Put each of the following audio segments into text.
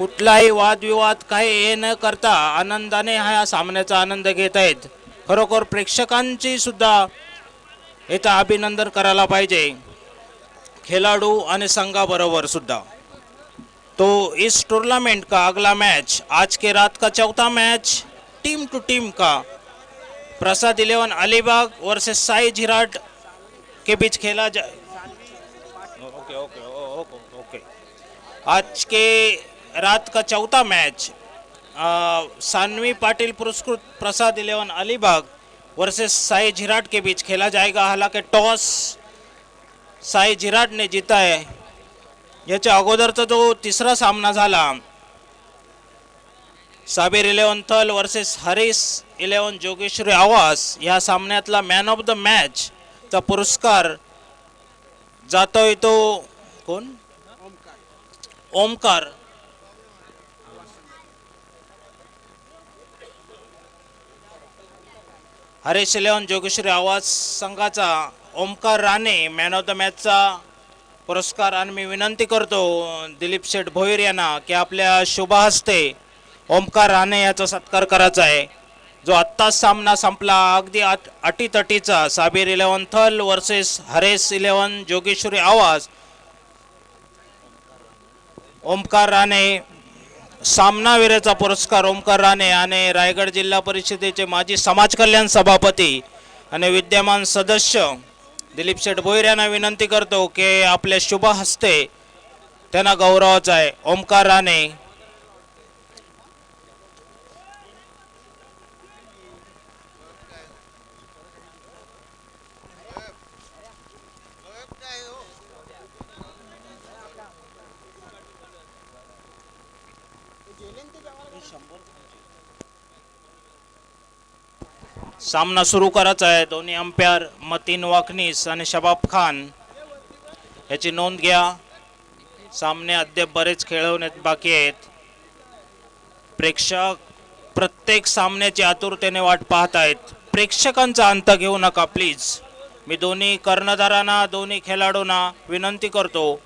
कुठलाही वादविवाद काही हे न करता आनंदाने ह्या सामन्याचा आनंद घेत आहेत. खरोखर प्रेक्षकांची सुद्धा याचा अभिनंदन करायला पाहिजे, खिलाडू आणि संघाबरोबर सुद्धा. तो इस टूर्नामेंट का अगला मैच आज के रात का चौथा मैच टीम टू टीम का प्रसाद 11 अलीबाग वर्सेस साई झिराट के बीच खेला जाए. Okay okay okay okay. आज के रात का चौथा मैच सानवी पाटिल पुरस्कृत प्रसाद 11 अलीबाग वर्सेस साई झिराट के बीच खेला जाएगा. हालांकि टॉस साई झिराट ने जीता है. याच्या अगोदरचा जो तिसरा सामना झाला साबिर 11 थल वर्सेस हरीश 11 जोगेश्वरी आवास, या सामन्यातला मॅन ऑफ द मॅच चा पुरस्कार जातोय तो कोण? ओमकार. हरीश 11 जोगेश्वरी आवाज संघाचा Omkar Rane man of the मॅचचा पुरस्कार. आणि मी विनंती करतो दिलीप शेठ भोईर यांना की आपल्या शुभ हस्ते ओमकार राणे याचा सत्कार करायचा आहे, जो आत्ताच सामना संपला अगदी अटीतटीचा साबिर 11 थल वर्सेस हरेश 11 जोगेश्वरी आवाज. ओमकार राणे सामनावीराचा पुरस्कार ओमकार राणे आणि रायगड जिल्हा परिषदेचे माजी समाज कल्याण सभापती आणि विद्यमान सदस्य दिलीप शेठ भोईर यांना विनंती करतो की आपल्या शुभ हस्ते त्यांना गौरवाचा आहे. ओमकार राणे. सामना सुरू करायचा आहे. दोन्ही अंपायर मतीन वाकनीस आणि शबाब खान याची नोंद घ्या. सामने अद्याप बरेच खेळवण्यात बाकी आहेत. प्रेक्षक प्रत्येक सामन्याची आतुरतेने वाट पाहत आहेत. प्रेक्षकांचा अंत घेऊ नका प्लीज. मी दोन्ही कर्णधारांना दोन्ही खेळाडूंना विनंती करतो,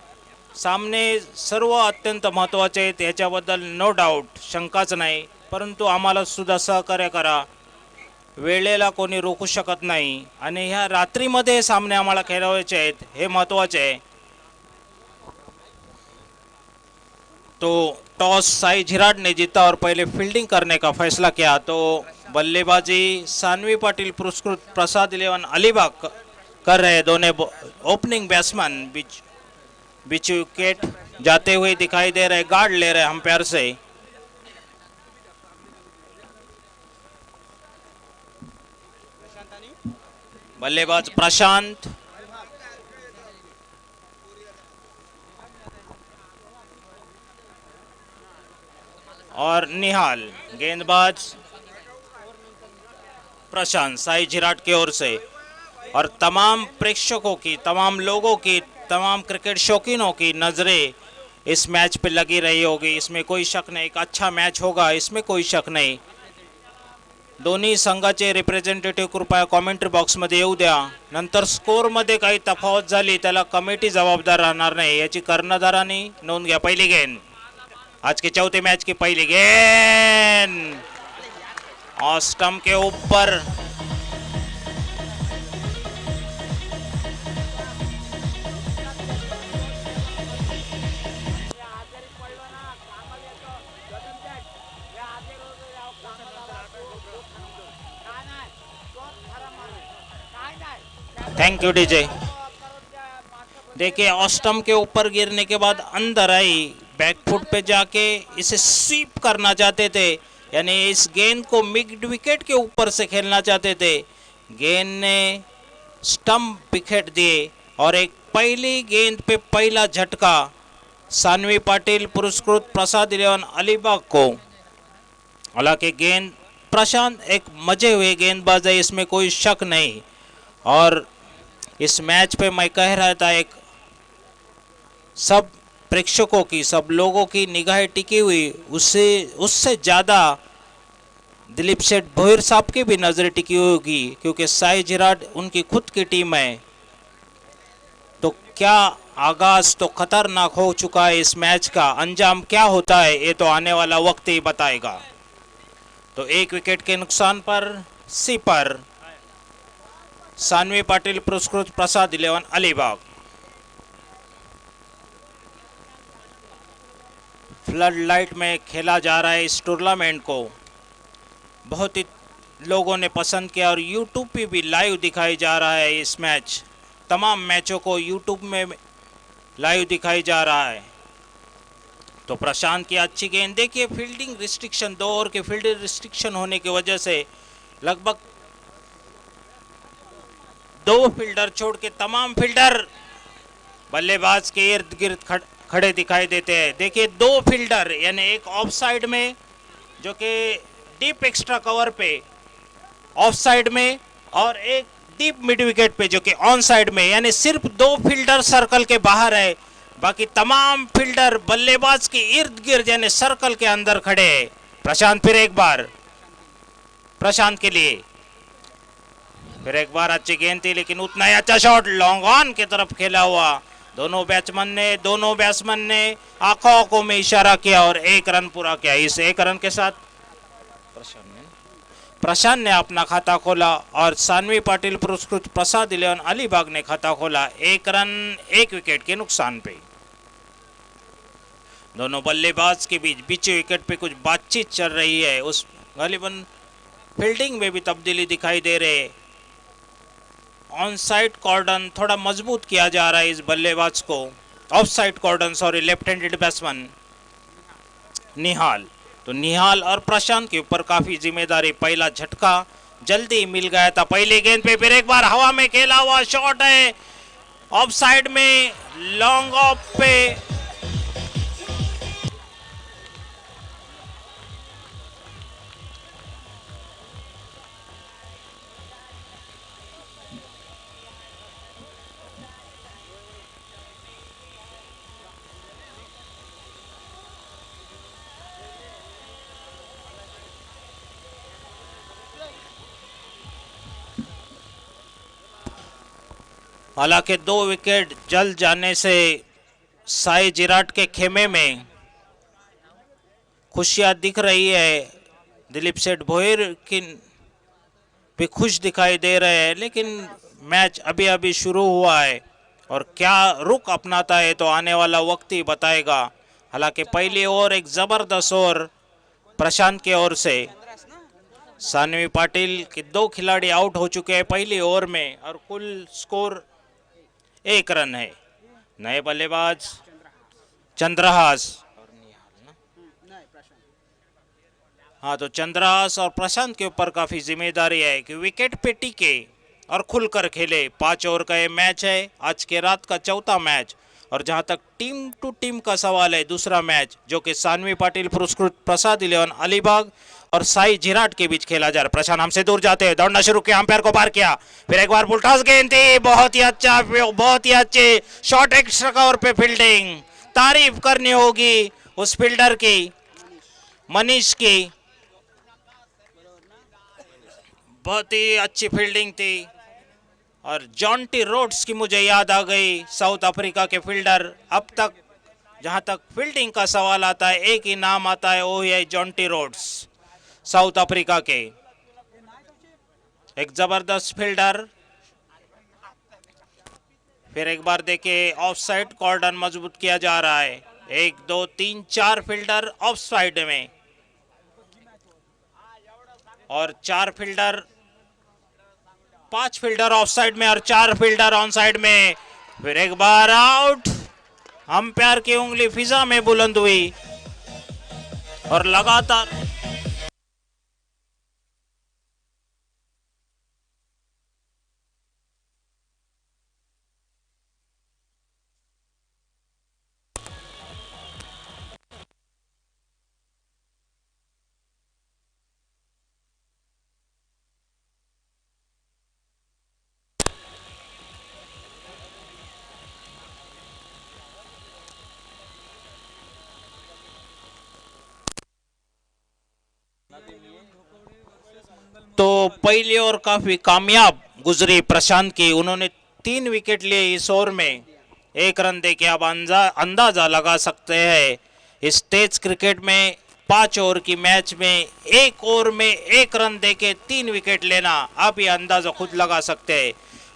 सामने सर्व अत्यंत महत्त्वाचे आहेत याच्याबद्दल नो डाऊट, शंकाच नाही, परंतु आम्हाला सुद्धा सहकार्य करा. वेळेला कोणी रोखू शकत नाही आणि ह्या रात्रीमध्ये सामने आम्हाला खेळवायचे आहेत, हे महत्त्वाचे आहे. तो टॉस साई झिराट ने जीता और पहले फील्डिंग करने का फैसला किया. तो बल्लेबाजी सानवी पाटिल पुरस्कृत प्रसाद 11 अलीबाग कर रहे. दोनों ओपनिंग बैट्समैन बीच विकेट जाते हुए दिखाई दे रहे, गार्ड ले रहे अंपायर से. बल्लेबाज प्रशांत, और निहाल. गेंदबाज प्रशांत साई झिराट की ओर से. और तमाम प्रेक्षकों की, तमाम लोगों की, तमाम क्रिकेट शौकीनों की नज़रें इस मैच पे लगी रही होगी, इसमें कोई शक नहीं. एक अच्छा मैच होगा, इसमें कोई शक नहीं. दोन्ही संघाचे रिप्रेझेंटेटिव्ह कृपया कॉमेंट्री बॉक्समध्ये येऊ द्या. नंतर स्कोअरमध्ये काही तफावत झाली त्याला कमिटी जबाबदार राहणार नाही, याची कर्णधारांनी नोंद घ्या. पहिली गेंद आज के चौथे मैच की पहली गेंद और स्टंप के ऊपर. Thank you DJ. देखिए ऑस्टम के ऊपर गिरने के बाद अंदर आई, बैकफुट पे जाके इसे स्वीप करना चाहते थे, यानी इस गेंद को मिड विकेट के ऊपर से खेलना चाहते थे. गेंद ने स्टंप विकेट दिए और एक पहली गेंद पे पहला झटका सानवी पाटिल पुरस्कृत प्रसाद 11 अलीबाग को. हालांकि गेंद प्रशांत एक मजे हुए गेंदबाज है, इसमें कोई शक नहीं. और इस मैच पे मैं कह रहा था, एक सब प्रेक्षकों की, सब लोगों की निगाहें टिकी हुई, उससे ज़्यादा दिलीप शेठ भोईर साहब की भी नज़रें टिकी होगी, क्योंकि साई झिराट उनकी खुद की टीम है. तो क्या आगाज तो खतरनाक हो चुका है इस मैच का, अंजाम क्या होता है ये तो आने वाला वक्त ही बताएगा। तो एक विकेट के नुकसान पर सी पर सानवी पाटिल पुरस्कृत प्रसाद 11 अलीबाग। फ्लड लाइट में खेला जा रहा है इस टूर्नामेंट को, बहुत ही लोगों ने पसंद किया और यूट्यूब पे भी लाइव दिखाई जा रहा है इस मैच। तमाम मैचों को यूट्यूब में लाइव दिखाई जा रहा है। तो प्रशांत की अच्छी गेंद, देखिए फील्डिंग रिस्ट्रिक्शन, 2 ओवर के फील्डिंग रिस्ट्रिक्शन होने की वजह से लगभग 2 फील्डर छोड़ के तमाम फील्डर बल्लेबाज के इर्द गिर्द खड़े दिखाई देते हैं। देखिए 2 फील्डर यानी एक ऑफ साइड में जो कि डीप एक्स्ट्रा कवर पे ऑफ साइड में, और एक डीप मिड विकेट पे जो कि ऑन साइड में, यानी सिर्फ 2 फील्डर सर्कल के बाहर है, बाकी तमाम फील्डर बल्लेबाज के इर्द गिर्द यानी सर्कल के अंदर खड़े हैं। प्रशांत फिर एक बार, प्रशांत के लिए फिर एक बार अच्छी गेंद थी, लेकिन उतना ही अच्छा शॉट लॉन्ग ऑन की तरफ खेला हुआ। दोनों बैट्समैन ने आंखों में इशारा किया और 1 रन पूरा किया। इस 1 रन के साथ प्रशांत ने अपना खाता खोला और सानवी पाटिल पुरस्कृत प्रसाद 11 अलीबाग ने खाता खोला 1 रन 1 विकेट के नुकसान पे। दोनों बल्लेबाज के बीच बीचे विकेट पे कुछ बातचीत चल रही है, उस गालिबन फील्डिंग में भी तब्दीली दिखाई दे रहे। ऑन साइड कॉर्डन थोड़ा मजबूत किया जा रहा है इस बल्लेबाज को, off side cordon sorry, left handed batsman Nihal. तो निहाल और प्रशांत के ऊपर काफी जिम्मेदारी। पहला झटका जल्दी मिल गया था पहली गेंद पे, फिर एक बार हवा में खेला हुआ शॉट है ऑफ साइड में, लॉन्ग ऑफ पे। हालांकि 2 विकेट जल जाने से साई जिराट के खेमे में खुशियां दिख रही है। दिलीप सेठ भोईर की भी खुश दिखाई दे रहे हैं, लेकिन मैच अभी अभी शुरू हुआ है और क्या रुख अपनाता है तो आने वाला वक्त ही बताएगा। हालांकि पहली ओवर एक जबरदस्त ओवर प्रशांत की ओर से, सानवी पाटिल के 2 खिलाड़ी आउट हो चुके हैं पहली ओवर में और कुल स्कोर 1 रन है। नए बल्लेबाज चंद्रहास, हाँ तो चंद्रहास और प्रशांत के ऊपर काफी जिम्मेदारी है कि विकेट पे टिके और खुलकर खेले। 5 ओवर का ये मैच है, आज के रात का चौथा मैच। और जहां तक टीम टू टीम का सवाल है, दूसरा मैच जो कि सानवी पाटिल पुरस्कृत प्रसाद 11 अलीबाग और साई जिराट के बीच खेला जा रहा है। प्रशांत हमसे दूर जाते हैं, दौड़ना शुरू किया, अंपायर को पार किया, फिर एक बार बुलटॉस गेंद थी, बहुत ही अच्छा, बहुत ही अच्छे शॉट एक्स्ट्रा कवर पे फील्डिंग। तारीफ करनी होगी उस फील्डर की, मनीष की, बहुत ही अच्छी फील्डिंग थी। और जॉन्टी रोड्स की मुझे याद आ गई, साउथ अफ्रीका के फील्डर। अब तक जहां तक फील्डिंग का सवाल आता है, एक ही नाम आता है, वो है जॉन्टी रोड्स, साउथ अफ्रीका के एक जबरदस्त फील्डर। फिर एक बार देखिए ऑफ साइड कॉर्डन मजबूत किया जा रहा है, 1 2 3 4 फील्डर ऑफ साइड में और 4 फील्डर, 5 फील्डर ऑफ साइड में और 4 फील्डर ऑन साइड में। फिर एक बार आउट, अंपायर की उंगली फिजा में बुलंद हुई और लगातार तो पहली ओवर काफी कामयाब गुजरी प्रशांत की, उन्होंने 3 विकेट लिए इस ओवर में एक रन देके आप अंदाजा लगा सकते हैं इस टेस्ट क्रिकेट में 5 ओवर की मैच में एक ओवर में एक रन देके 3 विकेट लेना, आप ये अंदाजा खुद लगा सकते हैं।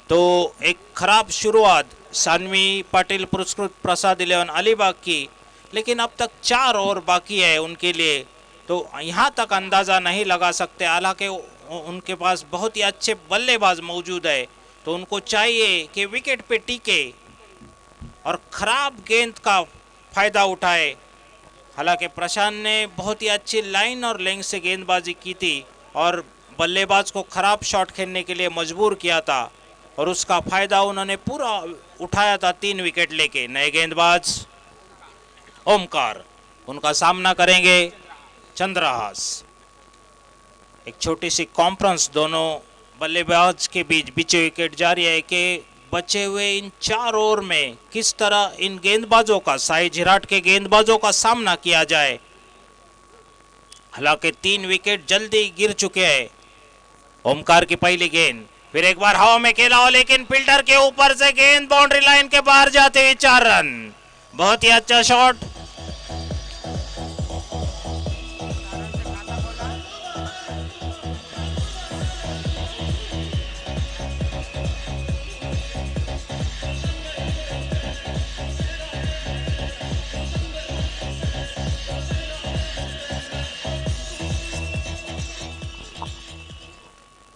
तो एक खराब शुरुआत सानवी पाटिल पुरस्कृत प्रसाद 11 अलीबाग की, लेकिन अब तक 4 ओवर बाकी है उनके लिए, तो यहाँ तक अंदाज़ा नहीं लगा सकते। हालांकि उनके पास बहुत ही अच्छे बल्लेबाज मौजूद है, तो उनको चाहिए कि विकेट पे टिके और ख़राब गेंद का फ़ायदा उठाए। हालांकि प्रशांत ने बहुत ही अच्छी लाइन और लेंथ से गेंदबाजी की थी और बल्लेबाज को ख़राब शॉट खेलने के लिए मजबूर किया था, और उसका फ़ायदा उन्होंने पूरा उठाया था 3 विकेट लेके। नए गेंदबाज ओमकार, उनका सामना करेंगे चंद्रहास। एक छोटी सी कॉन्फ्रेंस दोनों बल्लेबाज के बीच बीचे विकेट जारी है कि बचे हुए इन 4 ओवर में किस तरह इन गेंदबाजों का, साई झिराट के गेंदबाजों का सामना किया जाए। हालांकि 3 विकेट जल्दी गिर चुके हैं। ओमकार की पहली गेंद, फिर एक बार हवा में खेला हो, लेकिन फील्डर के ऊपर से गेंद बाउंड्री लाइन के बाहर जाते हुए 4 रन। बहुत ही अच्छा शॉट।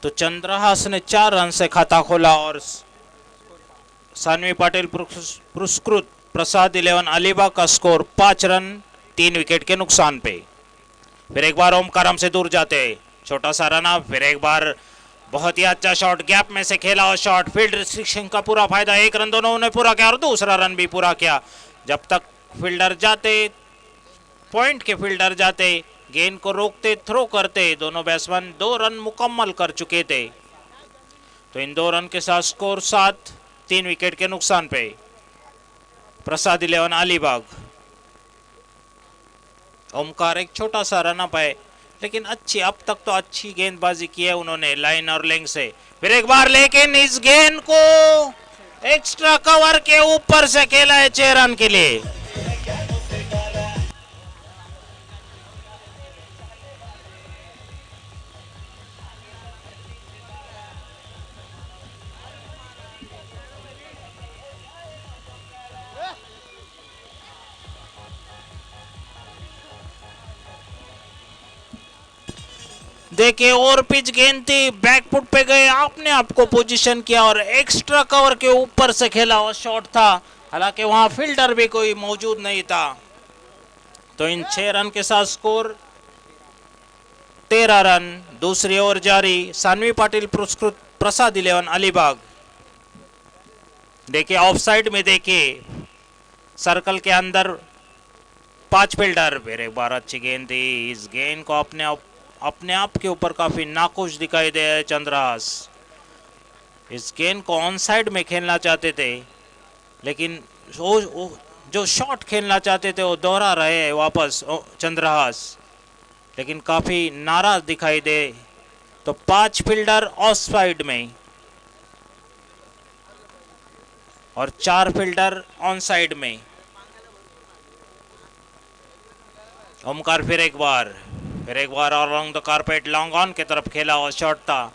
तो चंद्रहास ने 4 रन से खाता खोला और सानवी पाटिल पुरस्कृत प्रसाद 11 अलीबाग का स्कोर 5 रन 3 विकेट के नुकसान पे। फिर एक बार ओमकार हमसे दूर जाते, छोटा सा रन अप, फिर एक बार बहुत ही अच्छा शॉट, गैप में से खेला और शॉट, फील्ड रिस्ट्रिक्शन का पूरा फायदा, 1 रन दोनों ने पूरा किया और दूसरा रन भी पूरा किया। जब तक फील्डर जाते, पॉइंट के फील्डर जाते, गेंद को रोकते, थ्रो करते, दोनों बैट्समैन 2 रन मुकम्मल कर चुके थे। तो इन 2 रन के साथ स्कोर 7 3 विकेट के नुकसान पे। प्रसाद 11 अलीबाग, ओमकार एक छोटा सा रन अप है, लेकिन अच्छी, अब तक तो अच्छी गेंदबाजी की है उन्होंने लाइन और लेंथ से। फिर एक बार, लेकिन इस गेंद को एक्स्ट्रा कवर के ऊपर से खेला है 6 रन के लिए। देखिए, और पिच गेंद थी, बैकफुट पे गए, आपने आपको पोजीशन किया और एक्स्ट्रा कवर के ऊपर से खेला और शॉट था। हालांकि वहां फील्डर भी कोई मौजूद नहीं था। तो इन 6 रन के साथ स्कोर 13 रन। दूसरी ओवर जारी, सानवी पाटिल पुरस्कृत प्रसाद 11 अलीबाग। देखिए ऑफ साइड में, देखिए सर्कल के अंदर 5 फील्डर। फिर एक बार अच्छी गेंद थी, इस गेंद को अपने आप के ऊपर काफी नाखुश दिखाई दे रहे चंद्रहास। इस गेंद को ऑन साइड में खेलना चाहते थे, लेकिन जो शॉट खेलना चाहते थे वो दोहरा रहे हैं वापस चंद्रहास, लेकिन काफी नाराज दिखाई दे। तो 5 फील्डर ऑफ साइड में और 4 फील्डर ऑन साइड में। ओमकार फिर एक बार और along the carpet long on की तरफ खेला और शॉट था।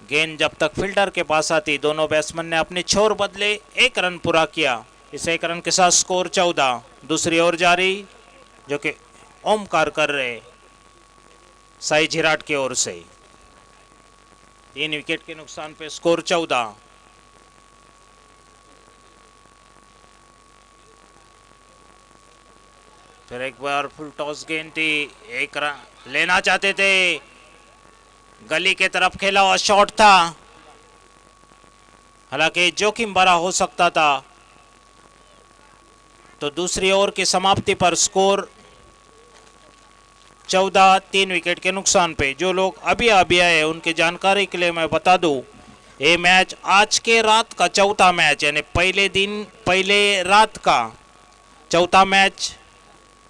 गेंद जब तक फील्डर के पास आती, दोनों बैट्समैन ने अपने छोर बदले, 1 रन पूरा किया। इस 1 रन के साथ स्कोर 14। दूसरी ओवर जारी, जो कि ओमकार कर रहे साई झिराट की ओर से। 3 विकेट के नुकसान पे स्कोर 14। फिर एक बार फुल टॉस गेंद थी, 1 रन लेना चाहते थे, गली के तरफ खेला और शॉट था। हालांकि जोखिम भरा हो सकता था। तो दूसरी ओवर की समाप्ति पर स्कोर 14 3 विकेट के नुकसान पे। जो लोग अभी आए उनकी जानकारी के लिए मैं बता दूं, ये मैच आज के रात का चौथा मैच, यानी पहले रात का चौथा मैच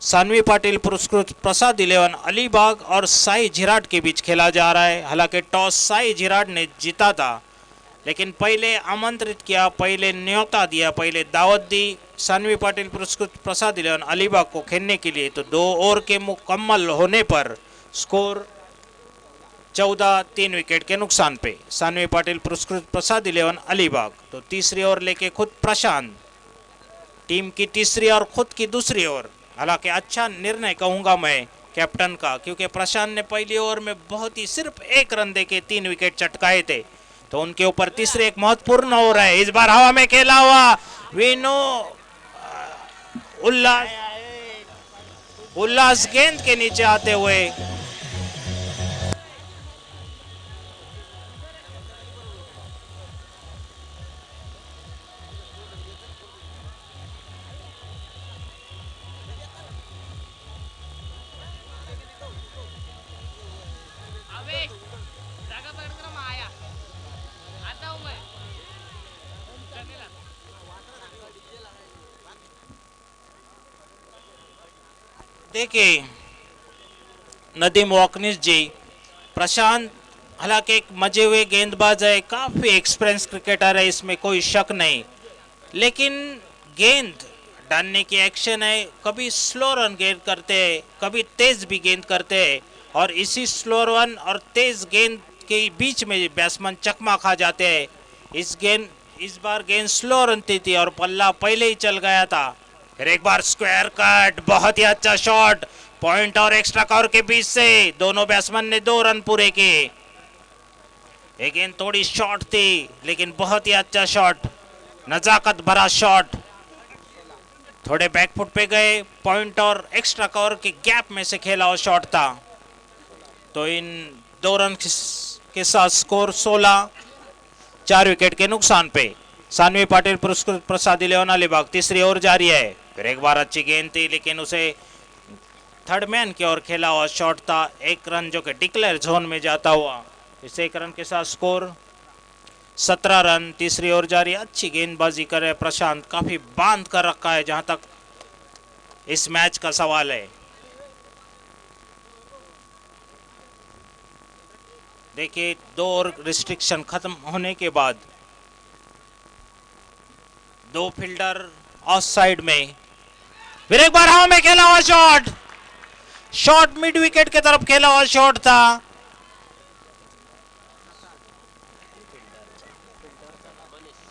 सानवी पाटिल पुरस्कृत प्रसाद 11 अलीबाग और साई झिराट के बीच खेला जा रहा है। हालांकि टॉस साई झिराट ने जीता था, लेकिन पहले आमंत्रित किया, पहले न्योता दिया, पहले दावत दी सानवी पाटिल पुरस्कृत प्रसाद इलेवन अलीबाग को खेलने के लिए। तो 2 ओवर के मुकम्मल होने पर स्कोर 14 3 विकेट के नुकसान पे सानवी पाटिल पुरस्कृत प्रसाद इलेवन अलीबाग। तो तीसरी ओवर लेके खुद प्रशांत, टीम की तीसरी और खुद की दूसरी ओवर। हालांकि अच्छा निर्णय कहूंगा मैं कैप्टन का, क्योंकि प्रशांत ने पहली ओवर में बहुत ही सिर्फ 1 रन देके 3 विकेट चटकाए थे। तो उनके ऊपर तीसरे एक महत्वपूर्ण ओवर है। इस बार हवा में खेला हुआ विनो उल्लास उल्लास गेंद के नीचे आते हुए देखिए नदीम वाकनिस जी, प्रशांत हालांकि एक मजे हुए गेंदबाज है, काफी एक्सपीरियंस क्रिकेटर है, इसमें कोई शक नहीं। लेकिन गेंद डालने की एक्शन है, कभी स्लो रन गेंद करते हैं, कभी तेज भी गेंद करते हैं, और इसी स्लो रन और तेज गेंद के बीच में बैट्समैन चकमा खा जाते हैं। इस बार गेंद स्लो रन थी और पल्ला पहले ही चल गया था। फिर एक बार स्क्वायर कट, बहुत ही अच्छा शॉट, पॉइंट और एक्स्ट्रा कवर के बीच से दोनों बैट्समैन ने 2 रन पूरे किए। ये गेंद थोड़ी शॉर्ट थी लेकिन बहुत ही अच्छा शॉट, नजाकत भरा शॉट, थोड़े बैकफुट पे गए, पॉइंट और एक्स्ट्रा कवर के गैप में से खेला हुआ शॉट था। तो इन 2 रन के साथ स्कोर 16, 4 विकेट के नुकसान पे सानवी पाटिल पुरस्कृत प्रसाद इलेवन अलीबाग। तीसरी ओवर जारी है। फिर एक बार अच्छी गेंद थी लेकिन उसे थर्ड मैन की ओर खेला हुआ शॉट था, 1 रन जो कि डिक्लेयर जोन में जाता हुआ। इस 1 रन के साथ स्कोर 17 रन। तीसरी ओवर जारी, अच्छी गेंदबाजी करे प्रशांत, काफी बांध कर रखा है जहां तक इस मैच का सवाल है। देखिए 2 ओवर रिस्ट्रिक्शन खत्म होने के बाद 2 फील्डर ऑफ साइड में। फिर एक बार हवा में खेला हुआ शॉट, शॉट मिड विकेट की तरफ खेला हुआ शॉट था।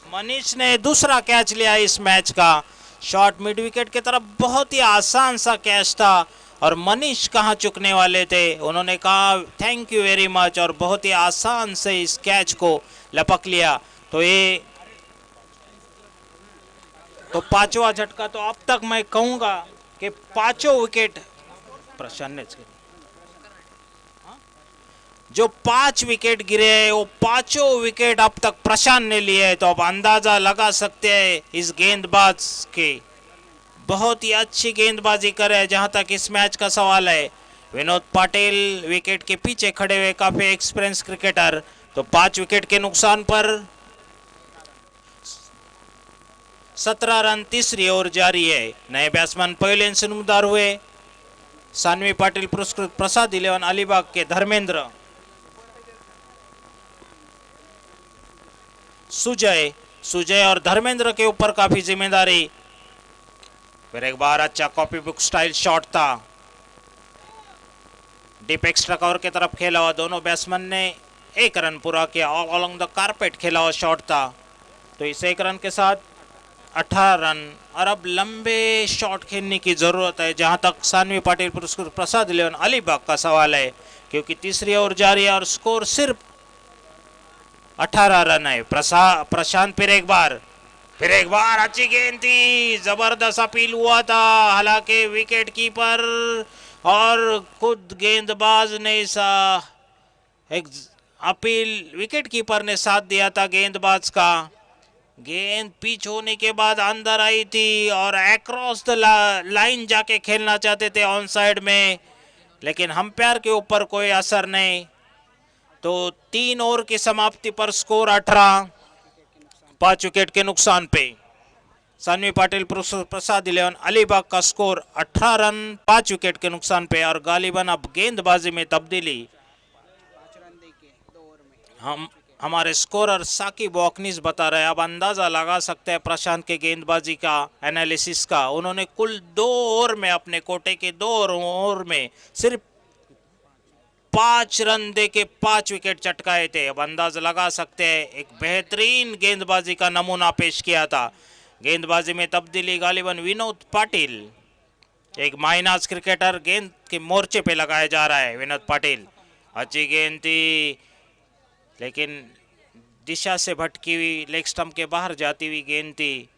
मनीष ने दूसरा कैच लिया इस मैच का, शॉट मिड विकेट की तरफ, बहुत ही आसान सा कैच था और मनीष कहां चुकने वाले थे, उन्होंने कहा थैंक यू वेरी मच और बहुत ही आसान से इस कैच को लपक लिया। तो ये तो 5वां झटका, तो अब तक मैं कहूंगा कि 5 विकेट प्रशांत ने जो 5 विकेट गिरे हैं वो 5 विकेट अब तक प्रशांत ने लिए है। तो अब अंदाजा लगा सकते हैं इस गेंदबाज के, बहुत ही अच्छी गेंदबाजी करे जहां तक इस मैच का सवाल है। विनोद पाटिल विकेट के पीछे खड़े हुए, काफी एक्सपीरियंस क्रिकेटर। तो 5 विकेट के नुकसान पर 17 रन। तीसरी ओवर जारी है। नए बैट्समैन पवेलियन से नुमदार हुए सानवी पाटिल पुरस्कृत प्रसाद इलेवन अलीबाग के धर्मेंद्र, सुजय और धर्मेंद्र के ऊपर काफी जिम्मेदारी। फिर एक बार अच्छा कॉपी बुक स्टाइल शॉट था, डीप एक्स्ट्रा कवर की तरफ खेला हुआ, दोनों बैट्समैन ने 1 रन पूरा किया, ऑलॉन्ग द कारपेट खेला हुआ शॉट था। तो इस 1 रन के साथ 18 रन। और अब लंबे शॉट खेलने की जरूरत है जहां तक सानवी पाटिल पुरस्कृत प्रसाद इलेवन अलीबाग का सवाल है, क्योंकि तीसरी ओवर जारी है और स्कोर सिर्फ 18 रन है। प्रशांत फिर एक बार अच्छी गेंद थी, जबरदस्त अपील हुआ था, हालांकि विकेट कीपर और खुद गेंदबाज ने एक अपील, विकेट कीपर ने साथ दिया था गेंदबाज का। गेंद पिच होने के बाद अंदर आई थी और अक्रॉस द लाइन जाके खेलना चाहते थे ऑन साइड में, लेकिन अंपायर के ऊपर कोई असर नहीं। तो 3 ओवर की समाप्ति पर स्कोर 18, 5 विकेट के नुकसान पे सानवी पाटिल प्रसाद इलेवन अलीबाग का स्कोर 18 रन 5 विकेट के नुकसान पे। और गालिबन अब गेंदबाजी में तब्दीली, हम हमारे स्कोरर साकिब वॉकनीस बता रहे हैं। अब अंदाजा लगा सकते हैं प्रशांत के गेंदबाजी का, एनालिसिस का। उन्होंने कुल 2 ओवर में, अपने कोटे के 2 ओवर में सिर्फ 5 रन दे के 5 विकेट चटकाए थे। अब अंदाजा लगा सकते हैं, एक बेहतरीन गेंदबाजी का नमूना पेश किया था। गेंदबाजी में तब्दीली गालिबन विनोद पाटिल, एक माइनस क्रिकेटर, गेंद के मोर्चे पे लगाया जा रहा है विनोद पाटिल। अच्छी गेंद थी लेकिन दिशा से भटकी हुई, लेग स्टंप के बाहर जाती हुई गेंद थी।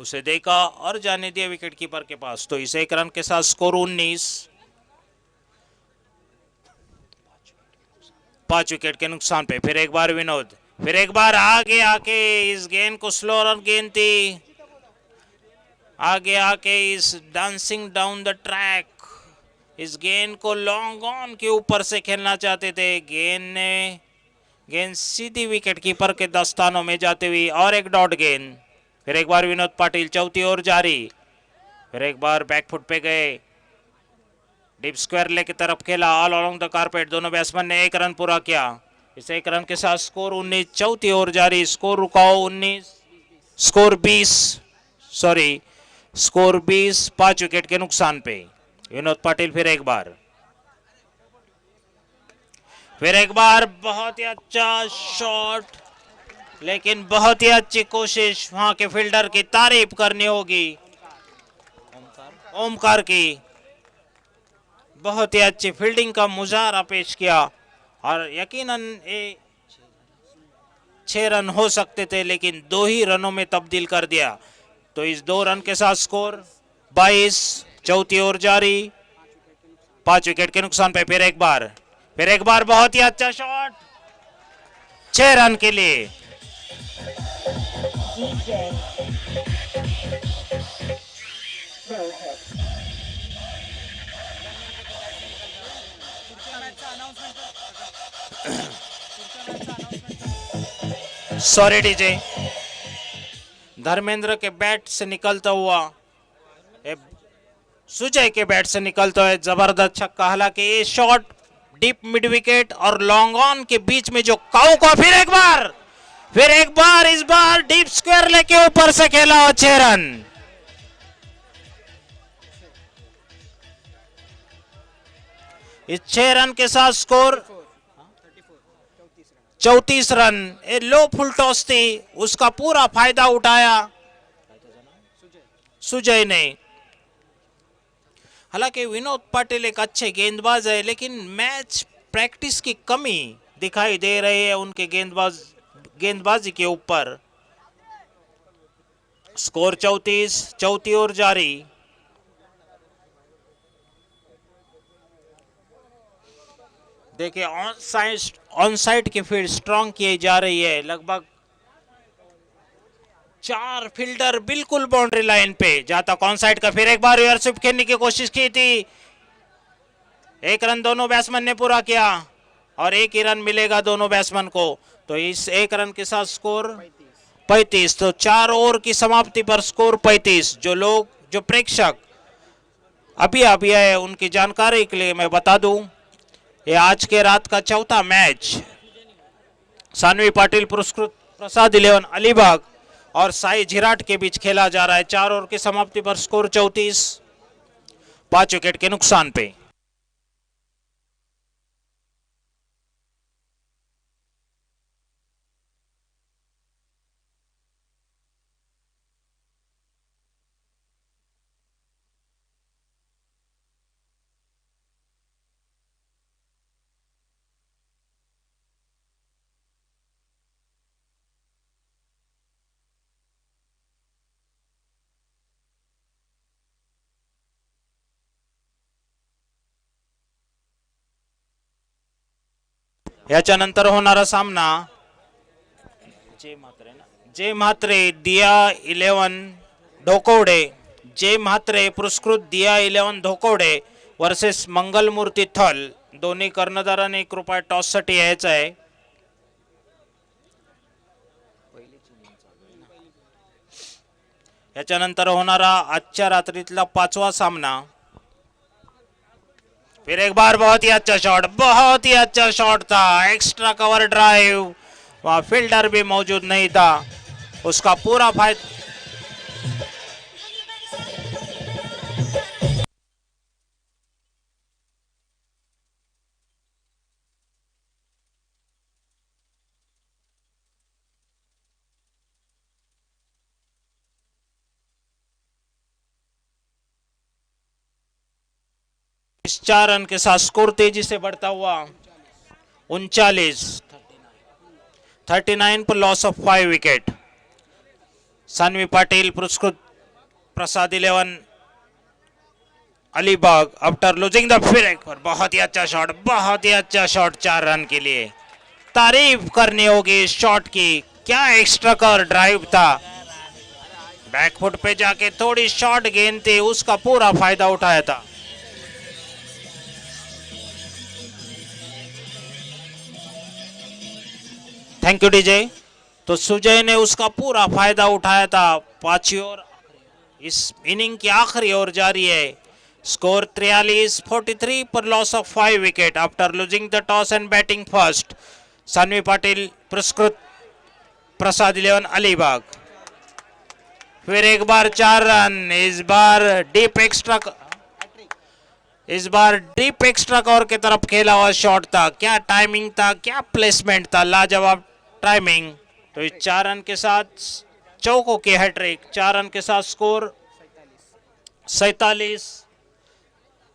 उसे देखा और जाने दिया विकेट कीपर के पास। तो इस 1 रन के साथ स्कोर 19। 5 विकेट के नुकसान पे फिर एक बार विनोद, फिर एक बार आगे आके इस गेंद को, स्लो रन गेंद थी, आगे आके इस डांसिंग डाउन द ट्रैक, इस गेंद को लॉन्ग ऑन के ऊपर से खेलना चाहते थे। गेंद सीधी विकेट कीपर के दस्तानों में जाती हुई, और एक डॉट गेंद। फिर एक बार विनोद पाटिल, चौथी ओवर जारी। फिर एक बार बैकफुट पे गए, डीप स्क्वायर लेग की तरफ खेला, ऑल अलोंग द कारपेट। दोनों बैट्समैन ने 1 रन पूरा किया। इस 1 रन के साथ स्कोर 19। चौथी ओवर जारी, स्कोर रुकाओ 19, स्कोर 20, सॉरी स्कोर 20, 5 विकेट के नुकसान पे। विनोद पाटिल फिर एक बार, बहुत ही अच्छा शॉट, लेकिन बहुत ही अच्छी कोशिश। वहां के फील्डर की तारीफ करनी होगी, ओमकार की। बहुत ही अच्छी फील्डिंग का मुजाहरा पेश किया, और यकीनन 6 रन हो सकते थे, लेकिन 2 ही रनों में तब्दील कर दिया। तो इस 2 रन के साथ स्कोर 22। चौथी ओवर जारी, 5 विकेट के नुकसान पे फिर एक बार बहुत ही अच्छा शॉट, 6 रन के लिए। सॉरी डीजे, धर्मेंद्र के बैट से निकलता हुआ, सुजय के बैट से निकलता है जबरदस्त छक्का। हालांकि ये शॉट डीप मिड विकेट और लॉन्ग ऑन के बीच में जो काऊ का, फिर एक बार इस बार डीप स्क्वायर लेके ऊपर से खेला, और 6 रन। इस 6 रन के साथ स्कोर 34 रन। ये लो फुल टॉस थी, उसका पूरा फायदा उठाया सुजय ने। हालांकि विनोद पाटिल एक अच्छे गेंदबाज है, लेकिन मैच प्रैक्टिस की कमी दिखाई दे रही है उनके गेंदबाजी के ऊपर। स्कोर 34, चौथी ओवर जारी। देखिए ऑन साइड की फील्ड स्ट्रांग की जा रही है। लगभग 4 फील्डर बिल्कुल बाउंड्री लाइन पे, जहां तक ऑन साइड का। फिर एक बार रिवर्सिप खेलने की कोशिश की थी, 1 रन दोनों बैट्समैन ने पूरा किया, और 1 ही रन मिलेगा दोनों बैट्समैन को। तो इस 1 रन के साथ स्कोर 35। तो 4 ओवर की समाप्ति पर स्कोर 35। जो प्रेक्षक अभी आए, उनकी जानकारी के लिए मैं बता दूं, ये आज के रात का चौथा मैच सानवी पाटिल पुरस्कृत प्रसाद 11 अलीबाग और साई झिराट के बीच खेला जा रहा है। 4 ओवर की समाप्ति पर स्कोर 34, 5 विकेट के नुकसान पे। याच्यानंतर होणारा सामना जय म्हात्रे दिया 11 ढोकवडे, जय म्हात्रे पुरस्कृत दिया 11 ढोकवडे वर्सेस मंगलमूर्ती थल। दोन्ही कर्णधारांनी कृपया टॉस साठी यायचं आहे। याच्यानंतर होणारा आजच्या रात्रीतला 5वा सामना। फिर एक बार बहुत ही अच्छा शॉट था, एक्स्ट्रा कवर ड्राइव, वहाँ फील्डर भी मौजूद नहीं था, उसका पूरा फायदा। इस 4 रन के साथ स्कोर तेजी से बढ़ता हुआ 39, 39 पर loss of 5 wicket. Sanvi Patil पुरस्कृत, Prasad 11 Alibag after losing the, फिर एक और बहुत ही अच्छा शॉट, बहुत ही अच्छा शॉट 4 रन के लिए। तारीफ करनी होगी इस शॉट की, क्या एक्स्ट्रा कर ड्राइव था, बैकफुट पे जाके थोड़ी शॉर्ट गेंद थी, उसका पूरा फायदा उठाया था। Thank you DJ. तो सुजय ने उसका पूरा फायदा उठाया था। पांचवी ओवर इस इनिंग की आखिरी ओवर जारी है। स्कोर 43-43 पर loss of 5 wicket after losing the toss and batting first. Sanvi Patil पुरस्कृत, प्रसाद 11 अलीबाग। फिर एक बार 4 रन, इस बार डीप एक्स्ट्रा कवर की तरफ खेला हुआ शॉट था। क्या टाइमिंग था, क्या प्लेसमेंट था, लाजवाब टाइमिंग। तो इस 4 रन के साथ चौकों की हैट्रिक, 4 रन के साथ स्कोर 47,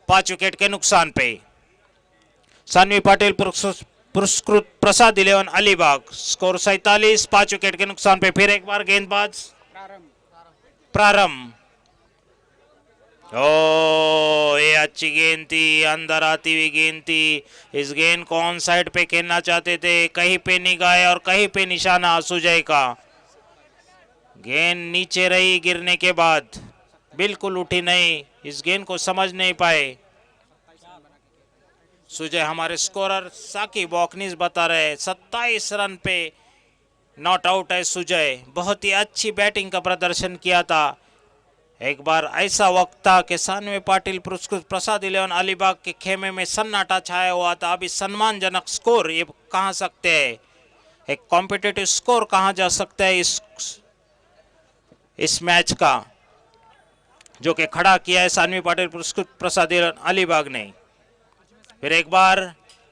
5 विकेट के नुकसान पे। सानवी पाटिल पुरस्कृत, प्रसाद 11 अलीबाग। स्कोर 47, 5 विकेट के नुकसान पे। फिर एक बार गेंदबाज प्रारंभ। ओ, ये अच्छी गेंद थी, अंदर आती हुई गेंद थी। इस गेंद को ऑन साइड पे खेलना चाहते थे, कहीं पे निगाह और कहीं पे निशाना सुजय का। गेंद नीचे रही गिरने के बाद, बिल्कुल उठी नहीं, इस गेंद को समझ नहीं पाए सुजय। हमारे स्कोरर साकिब वॉकनीस बता रहे 27 रन पे नॉट आउट है सुजय। बहुत ही अच्छी बैटिंग का प्रदर्शन किया था। एक बार ऐसा वक्त था कि सानवी पाटिल पुरस्कृत, प्रसाद 11 अलीबाग के खेमे में सन्नाटा छाया हुआ था। अभी सम्मानजनक स्कोर ये कहा सकते हैं, एक कॉम्पिटिटिव स्कोर कहा जा सकता है इस मैच का, जो कि खड़ा किया है सानवी पाटिल पुरस्कृत, प्रसाद 11 अलीबाग ने। फिर एक बार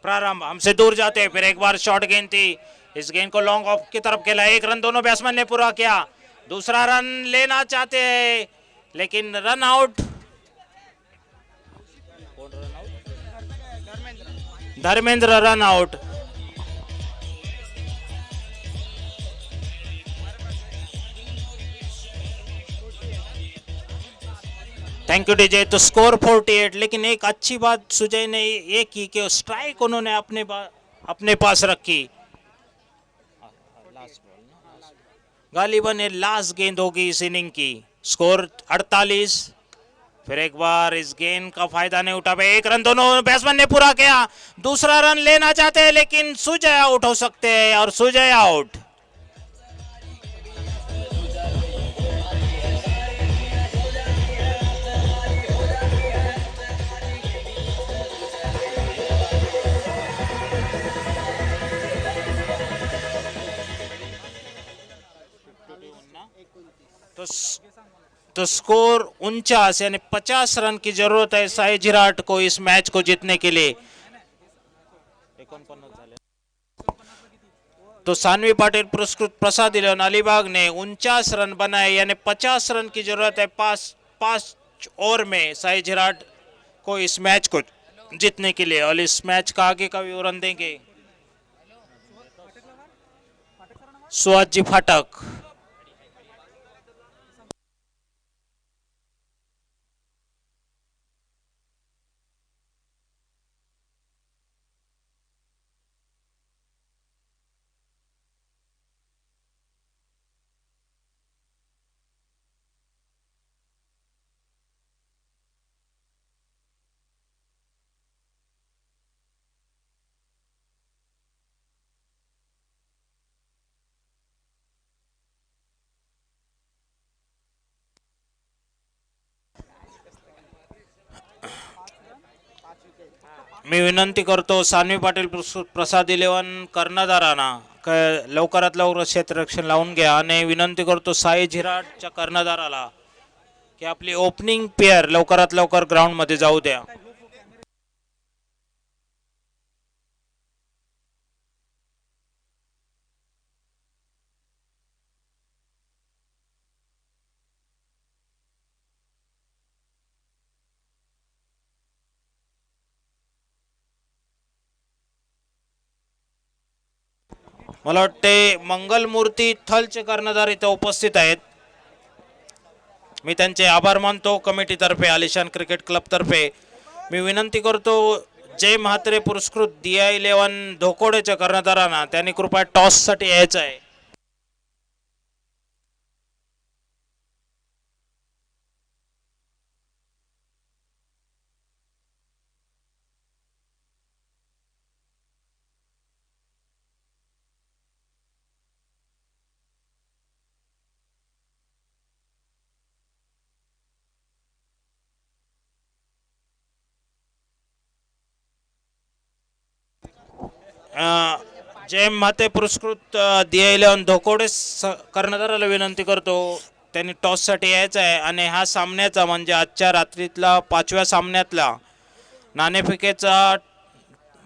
प्रारंभ, हमसे दूर जाते हैं। फिर एक बार शॉर्ट गेंद थी, इस गेंद को लॉन्ग ऑफ की तरफ खेला। 1 रन दोनों बैट्समैन ने पूरा किया। दूसरा रन लेना चाहते हैं लेकिन run out, Dharmendra run out. Thank you DJ. तो स्कोर 48, लेकिन एक अच्छी बात सुजय ने ये की कि स्ट्राइक उन्होंने अपने पास रखी। गालिबन ये लास्ट गेंद होगी इस इनिंग की। स्कोर 48। फिर एक बार इस गेंद का फायदा नहीं उठा पाए। 1 रन दोनों बैट्समैन ने पूरा किया। दूसरा रन लेना चाहते हैं लेकिन सुजय आउट हो सकते हैं और सुजय आउट। तो तो स्कोर 49, यानी 50 रन की जरूरत है साई जिराट को इस मैच को जीतने के लिए। तो सानवी पाटिल पुरस्कृत, प्रसाद 11 अलीबाग ने 49 रन बनाए, यानी 50 रन की जरूरत है 5 ओवर में साई जिराट को इस मैच को जीतने के लिए। और इस मैच का आगे का विवरण देंगे सुहास जी फाटक। मी विनंती करतो सानवी पाटील, प्रसाद 11 कर्णधारांना लवकरात लवकर क्षेत्ररक्षण लावून घ्या आणि विनंती करतो साई झिराटच्या कर्णधाराला की आपली ओपनिंग पेअर लवकरात लवकर ग्राउंड मध्ये जाऊ द्या. मला वाटते मंगलमूर्ती थलचे कर्णधार इथे उपस्थित आहेत. मी त्यांचे आभार मानतो कमिटीतर्फे आलिशान क्रिकेट क्लबतर्फे. मी विनंती करतो जय म्हात्रे पुरस्कृत DI11 धोकोडेच्या कर्णधारांना त्यांनी कृपया टॉससाठी यायचं आहे. जय म्हाते पुरस्कृत DI11 धोकोडे कर्णधाराला विनंती करतो त्यांनी टॉससाठी यायचं आहे आणि हा सामन्याचा म्हणजे आजच्या रात्रीतला 5व्या सामन्यातला नाणेफेकेचा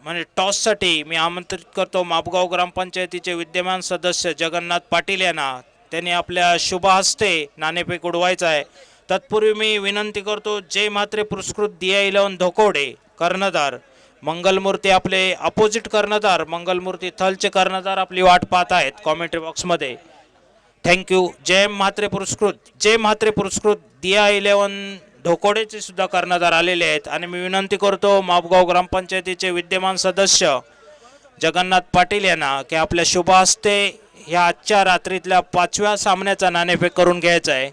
म्हणजे टॉससाठी मी आमंत्रित करतो मापगाव ग्रामपंचायतीचे विद्यमान सदस्य जगन्नाथ पाटील यांना. त्यांनी आपल्या शुभ हस्ते नाणेफेक उडवायचा आहे. तत्पूर्वी मी विनंती करतो जय म्हात्रे पुरस्कृत DI11 धोकोडे कर्णधार मंगलमूर्ती आपले अपोजिट कर्णधार मंगलमूर्ती थलचे कर्णधार आपली वाट पाहत आहेत कॉमेंट्री बॉक्समध्ये. थँक्यू. जय म्हात्रे पुरस्कृत DI11 धोकोडेचे सुद्धा कर्णधार आलेले आहेत आणि मी विनंती करतो मापगाव ग्रामपंचायतीचे विद्यमान सदस्य जगन्नाथ पाटील यांना की आपल्या शुभ हस्ते ह्या आजच्या रात्रीतल्या 5व्या सामन्याचा नाणेफेक करून घ्यायचा आहे.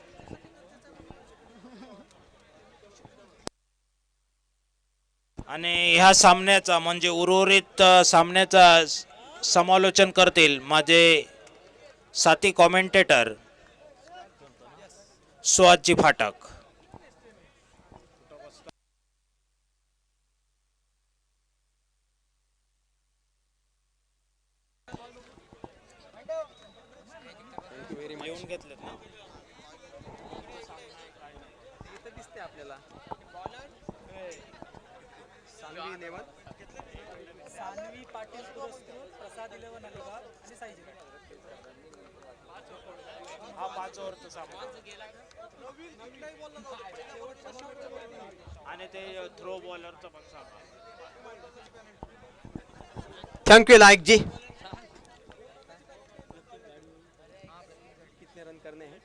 आणि ह्या सामन्याचा म्हणजे उर्वरित सामन्याचा समालोचन करतील माझे साथी कॉमेंटेटर सुहासजी फाटक. येऊन घेतलेत ना दिसते आपल्याला सानवी पाटील पुरस्कृत प्रसाद 11 अलिबाग आणि साई हा 5 ओव्हरचा सामना आणि ते थ्रो बॉलरचा पण सामना. थैंक यू लाइक जी. कितने रन करने हैं?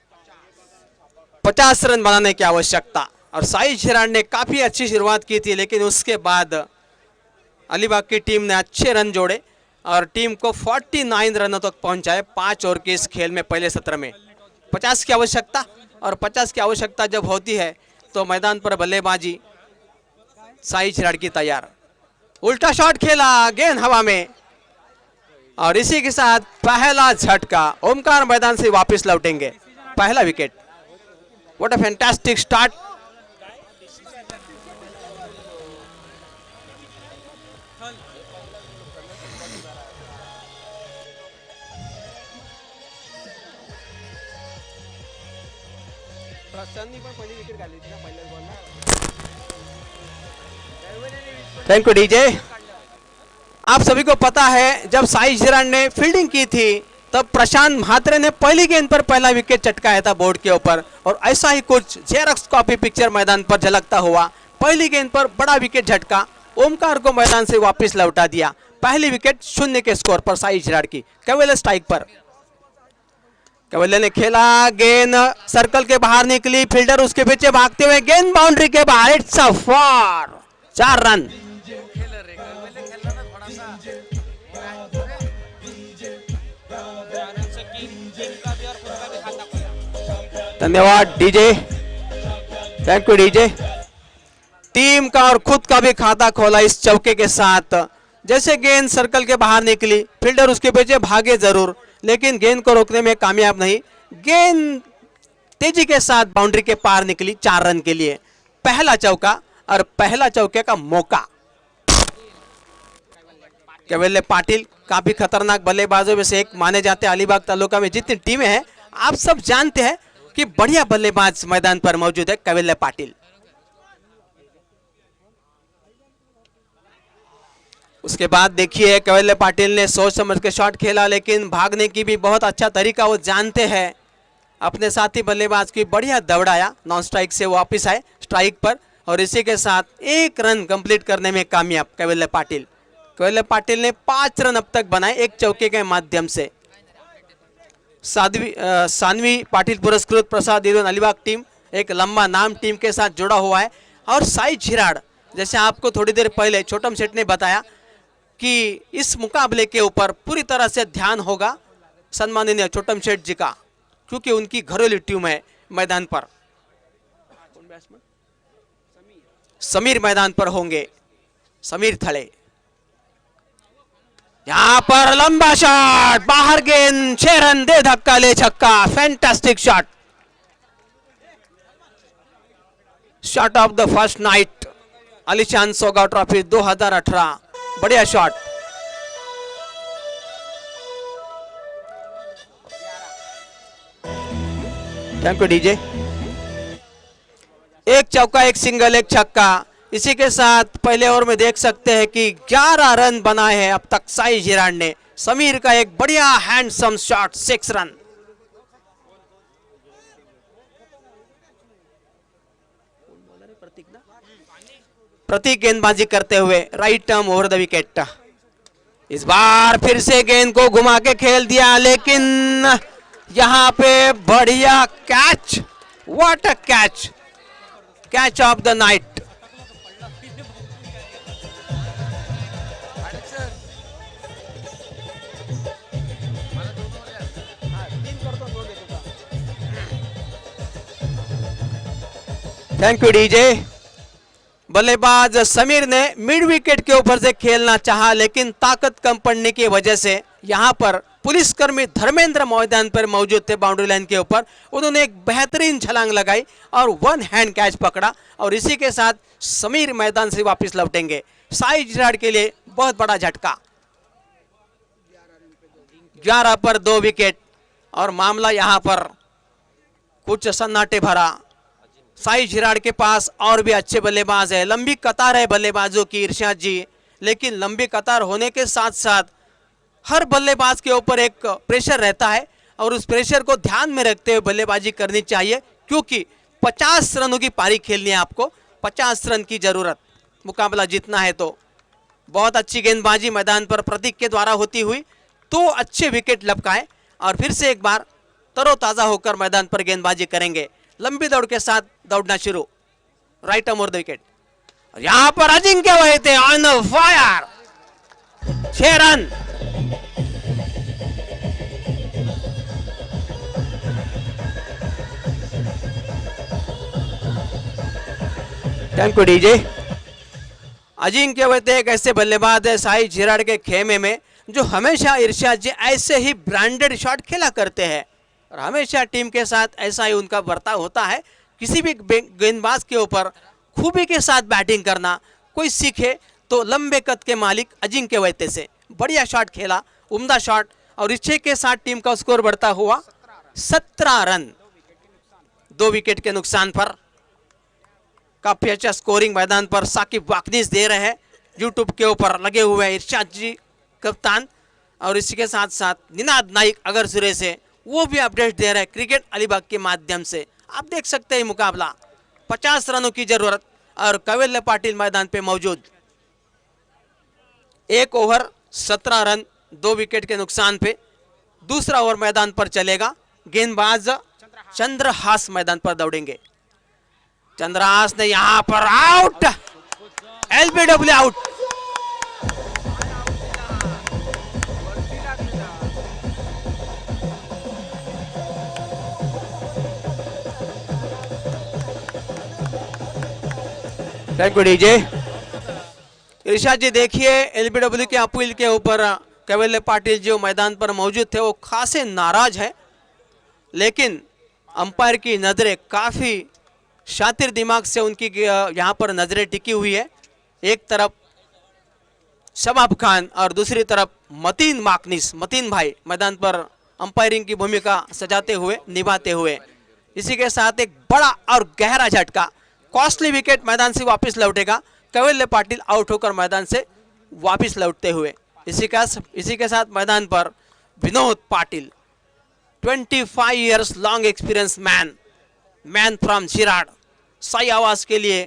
50 रन बनाने की आवश्यकता. और साई झिराट ने काफी अच्छी शुरुआत की थी लेकिन उसके बाद अलीबाग की टीम ने अच्छे रन जोड़े और टीम को 49 रनों तक पहुंचाए 5 ओवर के इस खेल में पहले सत्र में. 50 की आवश्यकता और 50 की आवश्यकता जब होती है तो मैदान पर बल्लेबाजी साई झिराट की तैयार. उल्टा शॉट खेला, गेंद हवा में और इसी के साथ पहला झटका. ओमकार मैदान से वापस लौटेंगे. पहला wicket. What a fantastic start. Thank you DJ. आप सभी को पता है जब साई झिराट ने फील्डिंग की थी तब प्रशांत म्हात्रे ने पहली गेंद पर पहला विकेट चटकाया था बोर्ड के ऊपर और ऐसा ही कुछ जेरॉक्स कॉपी पिक्चर मैदान पर झलकता हुआ पहली गेंद पर बड़ा विकेट झटका ओमकार को मैदान से वापस लौटा दिया. पहली विकेट 0 के स्कोर पर साई झिराट की. केवल स्ट्राइक पर कवल्ले ने खेला, गेंद सर्कल के बाहर निकली, फील्डर उसके पीछे भागते हुए गेंद बाउंड्री के बाहर. इट्स अ फॉर 4 रन. धन्यवाद DJ. Thank you DJ. Team का और खुद का भी खाता खोला इस चौके के साथ. जैसे गेंद सर्कल के बाहर निकली, फील्डर उसके पीछे भागे जरूर लेकिन गेंद को रोकने में कामयाब नहीं. गेंद तेजी के साथ बाउंड्री के पार निकली 4 रन के लिए. पहला चौका और पहला चौके का मौका. केवल्य पाटिल काफी खतरनाक बल्लेबाजों में से एक माने जाते हैं। अलीबाग तालुका में जितनी टीमें हैं आप सब जानते हैं कि बढ़िया बल्लेबाज मैदान पर मौजूद है कविल्य पाटिल। उसके बाद देखिए कविल्य पाटिल ने सोच समझ के शॉट खेला, लेकिन भागने की भी बहुत अच्छा तरीका वो जानते हैं। अपने साथी बल्लेबाज की बढ़िया दौड़ाया, नॉन स्ट्राइक से वापस आए स्ट्राइक पर और इसी के साथ 1 रन कंप्लीट करने में कामयाब कविल्य पाटिल। कविल्य पाटिल ने 5 रन अब तक बनाए एक चौके के माध्यम से। सानवी पाटिल पुरस्कृत प्रसाद इरोन अलीबाग टीम एक लंबा नाम टीम के साथ जुड़ा हुआ है। और साई झिराड़, जैसे आपको थोड़ी देर पहले छोटम सेठ ने बताया कि इस मुकाबले के ऊपर पूरी तरह से ध्यान होगा सम्माननीय छोटम सेठ जी का, क्योंकि उनकी घरेलू टीम है मैदान पर। समीर मैदान पर होंगे, समीर थले। यहां पर लंबा शॉट, बाहर गेंद, 6 रन, दे धक्का ले छक्का, fantastic shot, shot of the first night Alishan Soga trophy 2018। बढ़िया शॉट। Thank you DJ. एक चौका, एक सिंगल, एक छक्का। इसी के साथ पहले ओवर में देख सकते हैं कि 11 रन बनाए हैं अब तक साई झिराड़ ने। समीर का एक बढ़िया हैंडसम शॉट, 6 रन। प्रतीक गेंदबाजी करते हुए right arm over the wicket. इस बार फिर से गेंद को घुमा के खेल दिया, लेकिन यहां पे बढ़िया catch, what a catch, catch of the night. Thank you DJ. बल्लेबाज समीर ने मिड विकेट के ऊपर से खेलना चाहा, लेकिन ताकत कम पड़ने की वजह से यहां पर पुलिसकर्मी धर्मेंद्र मैदान पर मौजूद थे बाउंड्री लाइन के ऊपर। उन्होंने एक बेहतरीन छलांग लगाई और 1 हैंड कैच पकड़ा और इसी के साथ समीर मैदान से वापस लौटेंगे। साई झिराड़ के लिए बहुत बड़ा झटका। 11 पर 2 विकेट और मामला यहां पर कुछ सन्नाटे भरा। साई झिराड़ के पास और भी अच्छे बल्लेबाज है, लंबी कतार है बल्लेबाजों की इरशाद जी, लेकिन लंबी कतार होने के साथ साथ हर बल्लेबाज के ऊपर एक प्रेशर रहता है और उस प्रेशर को ध्यान में रखते हुए बल्लेबाजी करनी चाहिए, क्योंकि 50 रनों की पारी खेलनी है आपको, 50 रन की जरूरत मुकाबला जीतना है। तो बहुत अच्छी गेंदबाजी मैदान पर प्रतीक के द्वारा होती हुई 2 अच्छे विकेट लपकाए और फिर से एक बार तरोताजा होकर मैदान पर गेंदबाजी करेंगे। लंबी दौड़ के साथ दौड़ना शुरू, right arm over the wicket. यहां पर Ajinkya Wahite on fire, 6 run. Thank you DJ. Ajinkya Wahite एक ऐसे बल्लेबाज है साई झिराड़ के खेमे में जो हमेशा इरशाद जी ऐसे ही ब्रांडेड शॉट खेला करते हैं और हमेशा टीम के साथ ऐसा ही उनका बर्ताव होता है। किसी भी गेंदबाज के ऊपर खूबी के साथ बैटिंग करना कोई सीखे तो लंबे कद के मालिक अजिंक्य वहीते से। बढ़िया शॉट खेला, उम्दा शॉट और इच्छे के साथ टीम का स्कोर बढ़ता हुआ 17 रन 2 विकेट के नुकसान पर। काफी अच्छा स्कोरिंग मैदान पर साकिब वाकनीस दे रहे हैं, यूट्यूब के ऊपर लगे हुए हैं इरशाद जी कप्तान, और इसी के साथ साथ निनाद नाइक अगर सुरे से वो भी अपडेट दे रहे हैं क्रिकेट अलीबाग के माध्यम से। आप देख सकते हैं मुकाबला 50 रनों की जरूरत और कविल्य पाटिल मैदान पे मौजूद। 1 ओवर 17 रन 2 विकेट के नुकसान पे दूसरा ओवर मैदान पर चलेगा। गेंदबाज चंद्रहास मैदान पर दौड़ेंगे। चंद्रहास ने यहां पर out, LBW out. Thank you DJ. Irshad ji देखिए एलबीडब्ल्यू के अपील के ऊपर कविल्य पाटिल जो मैदान पर मौजूद थे वो खासे नाराज है, लेकिन अंपायर की नजरें काफी शातिर दिमाग से उनकी यहाँ पर नजरें टिकी हुई है। एक तरफ शबाब खान और दूसरी तरफ मतीन माकनिस, मतीन भाई मैदान पर अंपायरिंग की भूमिका सजाते हुए निभाते हुए। इसी के साथ एक बड़ा और गहरा झटका, कॉस्टली विकेट मैदान से वापस लौटेगा। कैवल्य पाटिल आउट होकर मैदान से वापस लौटते हुए। इसी के साथ मैदान पर Vinod Patil, 25 years long experience man from Chirad, सही आवाज के लिए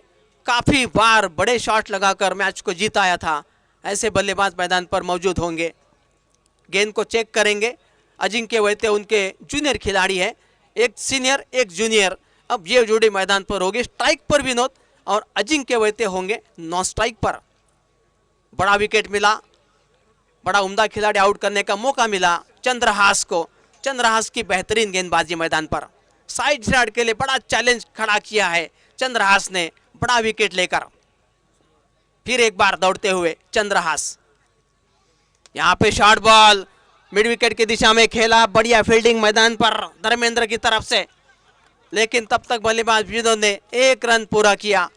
काफी बार बड़े शॉट लगाकर मैच को जीताया था। ऐसे बल्लेबाज मैदान पर मौजूद होंगे। गेंद को चेक करेंगे। अजिंक्य वैद्य उनके जूनियर खिलाड़ी है, एक सीनियर एक जूनियर। अब ये जोड़ी मैदान पर होगी। स्ट्राइक पर विनोद और अजिंक्य वैद्य होंगे नॉन स्ट्राइक पर। बड़ा विकेट मिला, बड़ा उम्दा खिलाड़ी आउट करने का मौका मिला चंद्रहास को। चंद्रहास की बेहतरीन गेंदबाजी मैदान पर साइड झिराड़ के लिए बड़ा चैलेंज खड़ा किया है चंद्रहास ने, बड़ा विकेट लेकर। फिर एक बार दौड़ते हुए चंद्रहास, यहाँ पे शॉर्ट बॉल मिड विकेट की दिशा में खेला, बढ़िया फील्डिंग मैदान पर धर्मेंद्र की तरफ से, लेकिन तब तक बल्लेबाज विनोद ने 1 रन पूरा किया।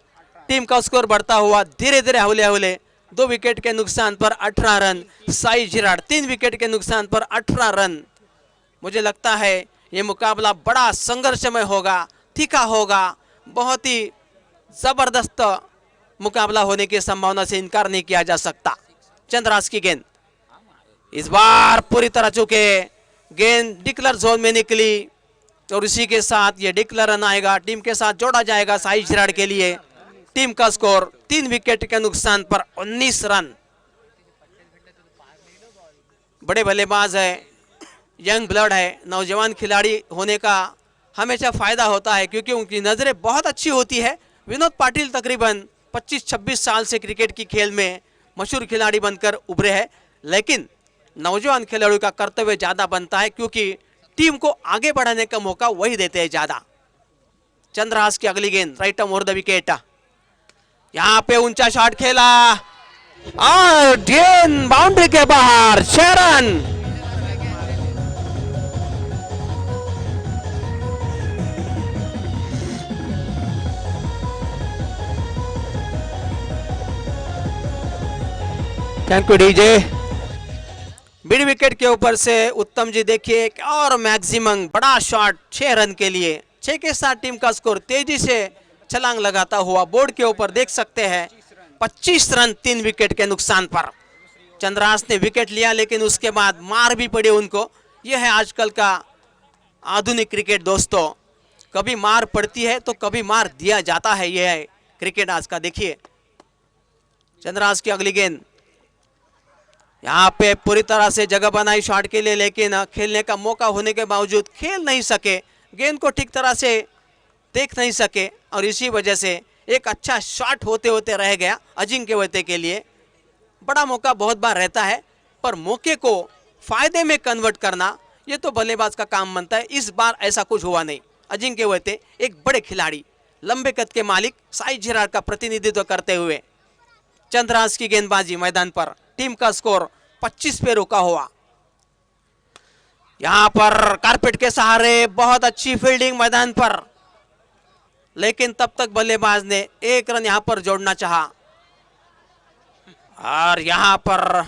टीम का स्कोर बढ़ता हुआ धीरे धीरे हौले हौले 2 विकेट के नुकसान पर 18 रन। साई झिराड़ 3 विकेट के नुकसान पर 18 रन। मुझे लगता है ये मुकाबला बड़ा संघर्षमय होगा, तीखा होगा, बहुत ही जबरदस्त मुकाबला होने की संभावना से इनकार नहीं किया जा सकता। चंद्रहास की गेंद इस बार पूरी तरह चुके, गेंद डिक्लर जोन में निकली और इसी के साथ ये डिक्लर रन आएगा, टीम के साथ जोड़ा जाएगा साई झिराड़ के लिए। टीम का स्कोर 3 विकेट के नुकसान पर 19 रन। बड़े बल्लेबाज है, यंग ब्लड है, नौजवान खिलाड़ी होने का हमेशा फायदा होता है क्योंकि उनकी नजरें बहुत अच्छी होती है। विनोद पाटिल तकरीबन 25-26 साल से क्रिकेट की खेल में मशहूर खिलाड़ी बनकर उभरे हैं, लेकिन नौजवान खिलाड़ियों का कर्तव्य ज्यादा बनता है क्योंकि टीम को आगे बढ़ाने का मौका वही देते हैं ज्यादा। चंद्रहास की अगली गेंद राइट ओवर द विकेट, यहाँ पे ऊंचा शॉट खेला और गेंद बाउंड्री के बाहर, 6 run. Thank you DJ. Mid wicket के ऊपर से उत्तम जी देखिए एक और मैक्सिमम बड़ा शॉट 6 रन के लिए। 6 के साथ टीम का स्कोर तेजी से छलांग लगाता हुआ बोर्ड के ऊपर देख सकते हैं 25 रन 3 विकेट के नुकसान पर। चंद्रहास ने विकेट लिया लेकिन उसके बाद मार भी पड़ी उनको। यह है आजकल का आधुनिक क्रिकेट दोस्तों, कभी मार पड़ती है तो कभी मार दिया जाता है। यह है क्रिकेट आज का। देखिए चंद्रहास की अगली गेंद, यहाँ पे पूरी तरह से जगह बनाई शॉट के लिए, लेकिन खेलने का मौका होने के बावजूद खेल नहीं सके, गेंद को ठीक तरह से देख नहीं सके और इसी वजह से एक अच्छा शॉट होते होते रह गया अजिंक्य वैद्य के लिए। बड़ा मौका बहुत बार रहता है पर मौके को फायदे में कन्वर्ट करना ये तो बल्लेबाज का काम बनता है। इस बार ऐसा कुछ हुआ नहीं। अजिंक्य वैद्य एक बड़े खिलाड़ी, लंबे कद के मालिक साई झिराड़ का प्रतिनिधित्व करते हुए। चंद्रहास की गेंदबाजी मैदान पर, टीम का स्कोर 25 पे रुका हुआ। यहां पर कारपेट के सहारे बहुत अच्छी फील्डिंग मैदान पर, लेकिन तब तक बल्लेबाज ने 1 रन यहां पर जोड़ना चाहा और यहां पर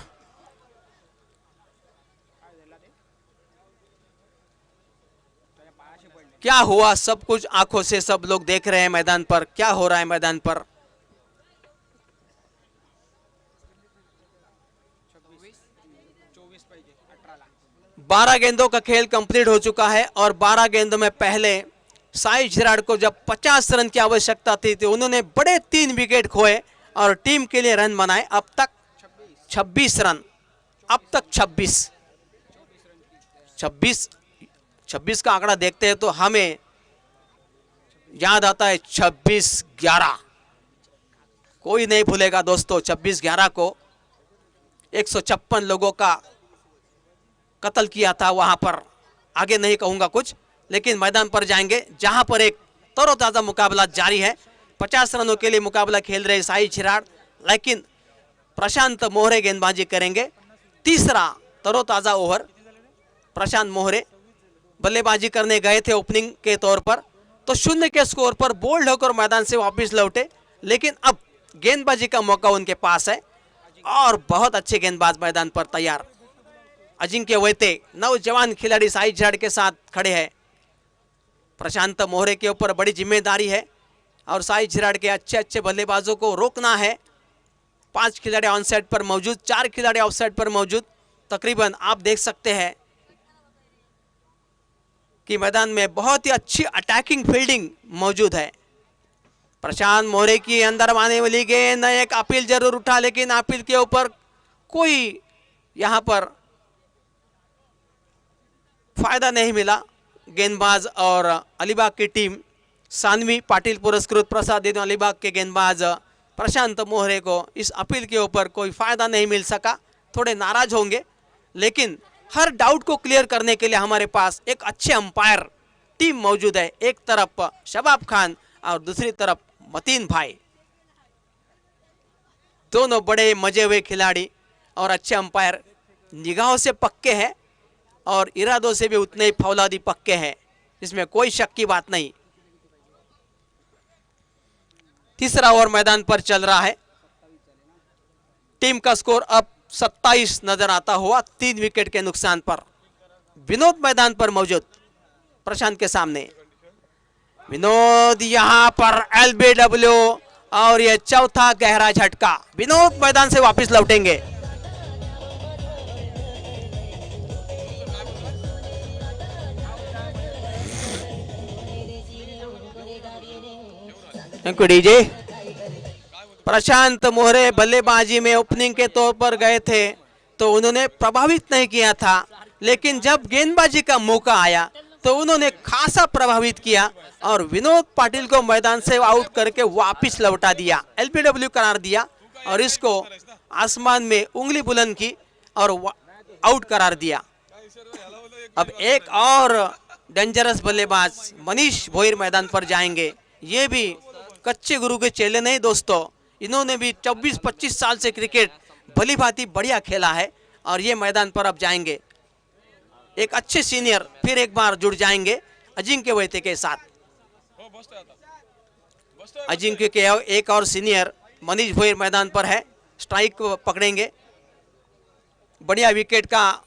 क्या हुआ सब कुछ आंखों से सब लोग देख रहे हैं मैदान पर, क्या हो रहा है मैदान पर। 12 गेंदों का खेल कंप्लीट हो चुका है और 12 गेंदों में पहले साई झिराड़ को जब 50 रन की आवश्यकता थी तो उन्होंने बड़े 3 विकेट खोए और टीम के लिए रन बनाए। अब तक 26 रन, अब तक 26 का आंकड़ा देखते हैं तो हमें याद आता है 26-11। कोई नहीं भूलेगा दोस्तों 26-11 को। 156 लोगों का कत्ल किया था वहां पर। आगे नहीं कहूंगा कुछ, लेकिन मैदान पर जाएंगे जहां पर एक तरोताजा मुकाबला जारी है। 50 रनों के लिए मुकाबला खेल रहे साई झिराड़, लेकिन प्रशांत मोहरे गेंदबाजी करेंगे। तीसरा तरोताजा ओवर, प्रशांत मोहरे बल्लेबाजी करने गए थे ओपनिंग के तौर पर, तो 0 के स्कोर पर बोल्ड होकर मैदान से वापस लौटे, लेकिन अब गेंदबाजी का मौका उनके पास है। और बहुत अच्छे गेंदबाज मैदान पर तैयार। अजिंक्य वैते नौजवान खिलाड़ी साई झिराड के साथ खड़े हैं। प्रशांत मोहरे के ऊपर बड़ी जिम्मेदारी है और साई झिराड के अच्छे अच्छे बल्लेबाजों को रोकना है। 5 खिलाड़ी ऑन साइड पर मौजूद, 4 खिलाड़ी ऑफ साइड पर मौजूद। तकरीबन आप देख सकते हैं कि मैदान में बहुत ही अच्छी अटैकिंग फील्डिंग मौजूद है। प्रशांत मोहरे की अंदर आने वाली गेंद, एक अपील जरूर उठा, लेकिन अपील के ऊपर कोई यहां पर फायदा नहीं मिला। गेंदबाज और अलीबाग की टीम सानवी पाटिल पुरस्कृत प्रसाद देने अलीबाग के गेंदबाज प्रशांत मोहरे को इस अपील के ऊपर कोई फायदा नहीं मिल सका, थोड़े नाराज होंगे। लेकिन हर डाउट को क्लियर करने के लिए हमारे पास एक अच्छे अंपायर टीम मौजूद है। एक तरफ शबाब खान और दूसरी तरफ मतीन भाई, दोनों बड़े मजे हुए खिलाड़ी और अच्छे अंपायर, निगाहों से पक्के हैं और इरादों से भी उतने ही फौलादी पक्के हैं, इसमें कोई शक की बात नहीं। तीसरा ओवर मैदान पर चल रहा है। टीम का स्कोर अब 27 नजर आता हुआ 3 विकेट के नुकसान पर। विनोद मैदान पर मौजूद प्रशांत के सामने। विनोद यहां पर एलबीडब्ल्यू और यह चौथा गहरा झटका। विनोद मैदान से वापस लौटेंगे। डीजे प्रशांत मोहरे बल्लेबाजी में ओपनिंग के तौर पर गए थे तो उन्होंने प्रभावित नहीं किया था, लेकिन जब गेंदबाजी का मौका आया तो उन्होंने खासा प्रभावित किया और विनोद पाटिल को मैदान से आउट करके वापस लौटा दिया, एलबीडब्ल्यू करार दिया और इसको आसमान में उंगली बुलंद की और आउट करार दिया। अब एक और डेंजरस बल्लेबाज मनीष भोईर मैदान पर जाएंगे। ये भी कच्चे गुरु के चेले नहीं दोस्तों, इन्होंने भी 24-25 साल से क्रिकेट भली भांति बढ़िया खेला है और ये मैदान पर अब जाएंगे। एक अच्छे सीनियर फिर एक बार जुड़ जाएंगे अजिंक्य वैते के साथ। अजिंक्य के एक और सीनियर मनीष भोईर मैदान पर है, स्ट्राइक पकड़ेंगे। बढ़िया विकेट का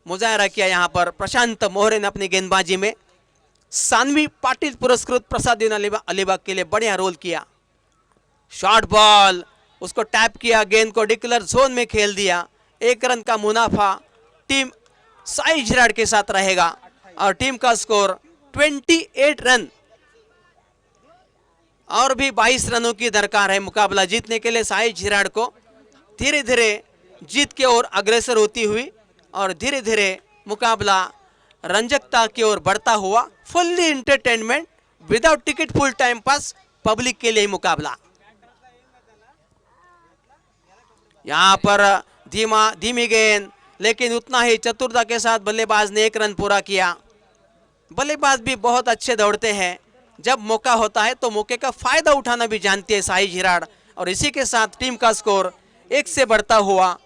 मुजाहरा किया यहां पर प्रशांत मोहरे ने अपनी गेंदबाजी में। सानवी पाटिल पुरस्कृत प्रसाद अलीबाग के लिए बढ़िया रोल किया। शॉर्ट बॉल, उसको टैप किया, गेंद को डिक्लेयर जोन में खेल दिया। 1 रन का मुनाफा टीम साई झिराड के साथ रहेगा और टीम का स्कोर 28 रन। और भी 22 रनों की दरकार है मुकाबला जीतने के लिए। साई झिराड को धीरे धीरे जीत की ओर अग्रसर होती हुई और धीरे धीरे मुकाबला रंजकता की ओर बढ़ता हुआ। Fully entertainment without ticket, full time pass, public के लिए मुकाबला। यहां पर धीमी गेंद, लेकिन उतना ही चतुरता के साथ बल्लेबाज ने 1 रन पूरा किया। बल्लेबाज भी बहुत अच्छे दौड़ते हैं, जब मौका होता है तो मौके का फायदा उठाना भी जानती है साई झिराड और इसी के साथ टीम का स्कोर 1 से बढ़ता हुआ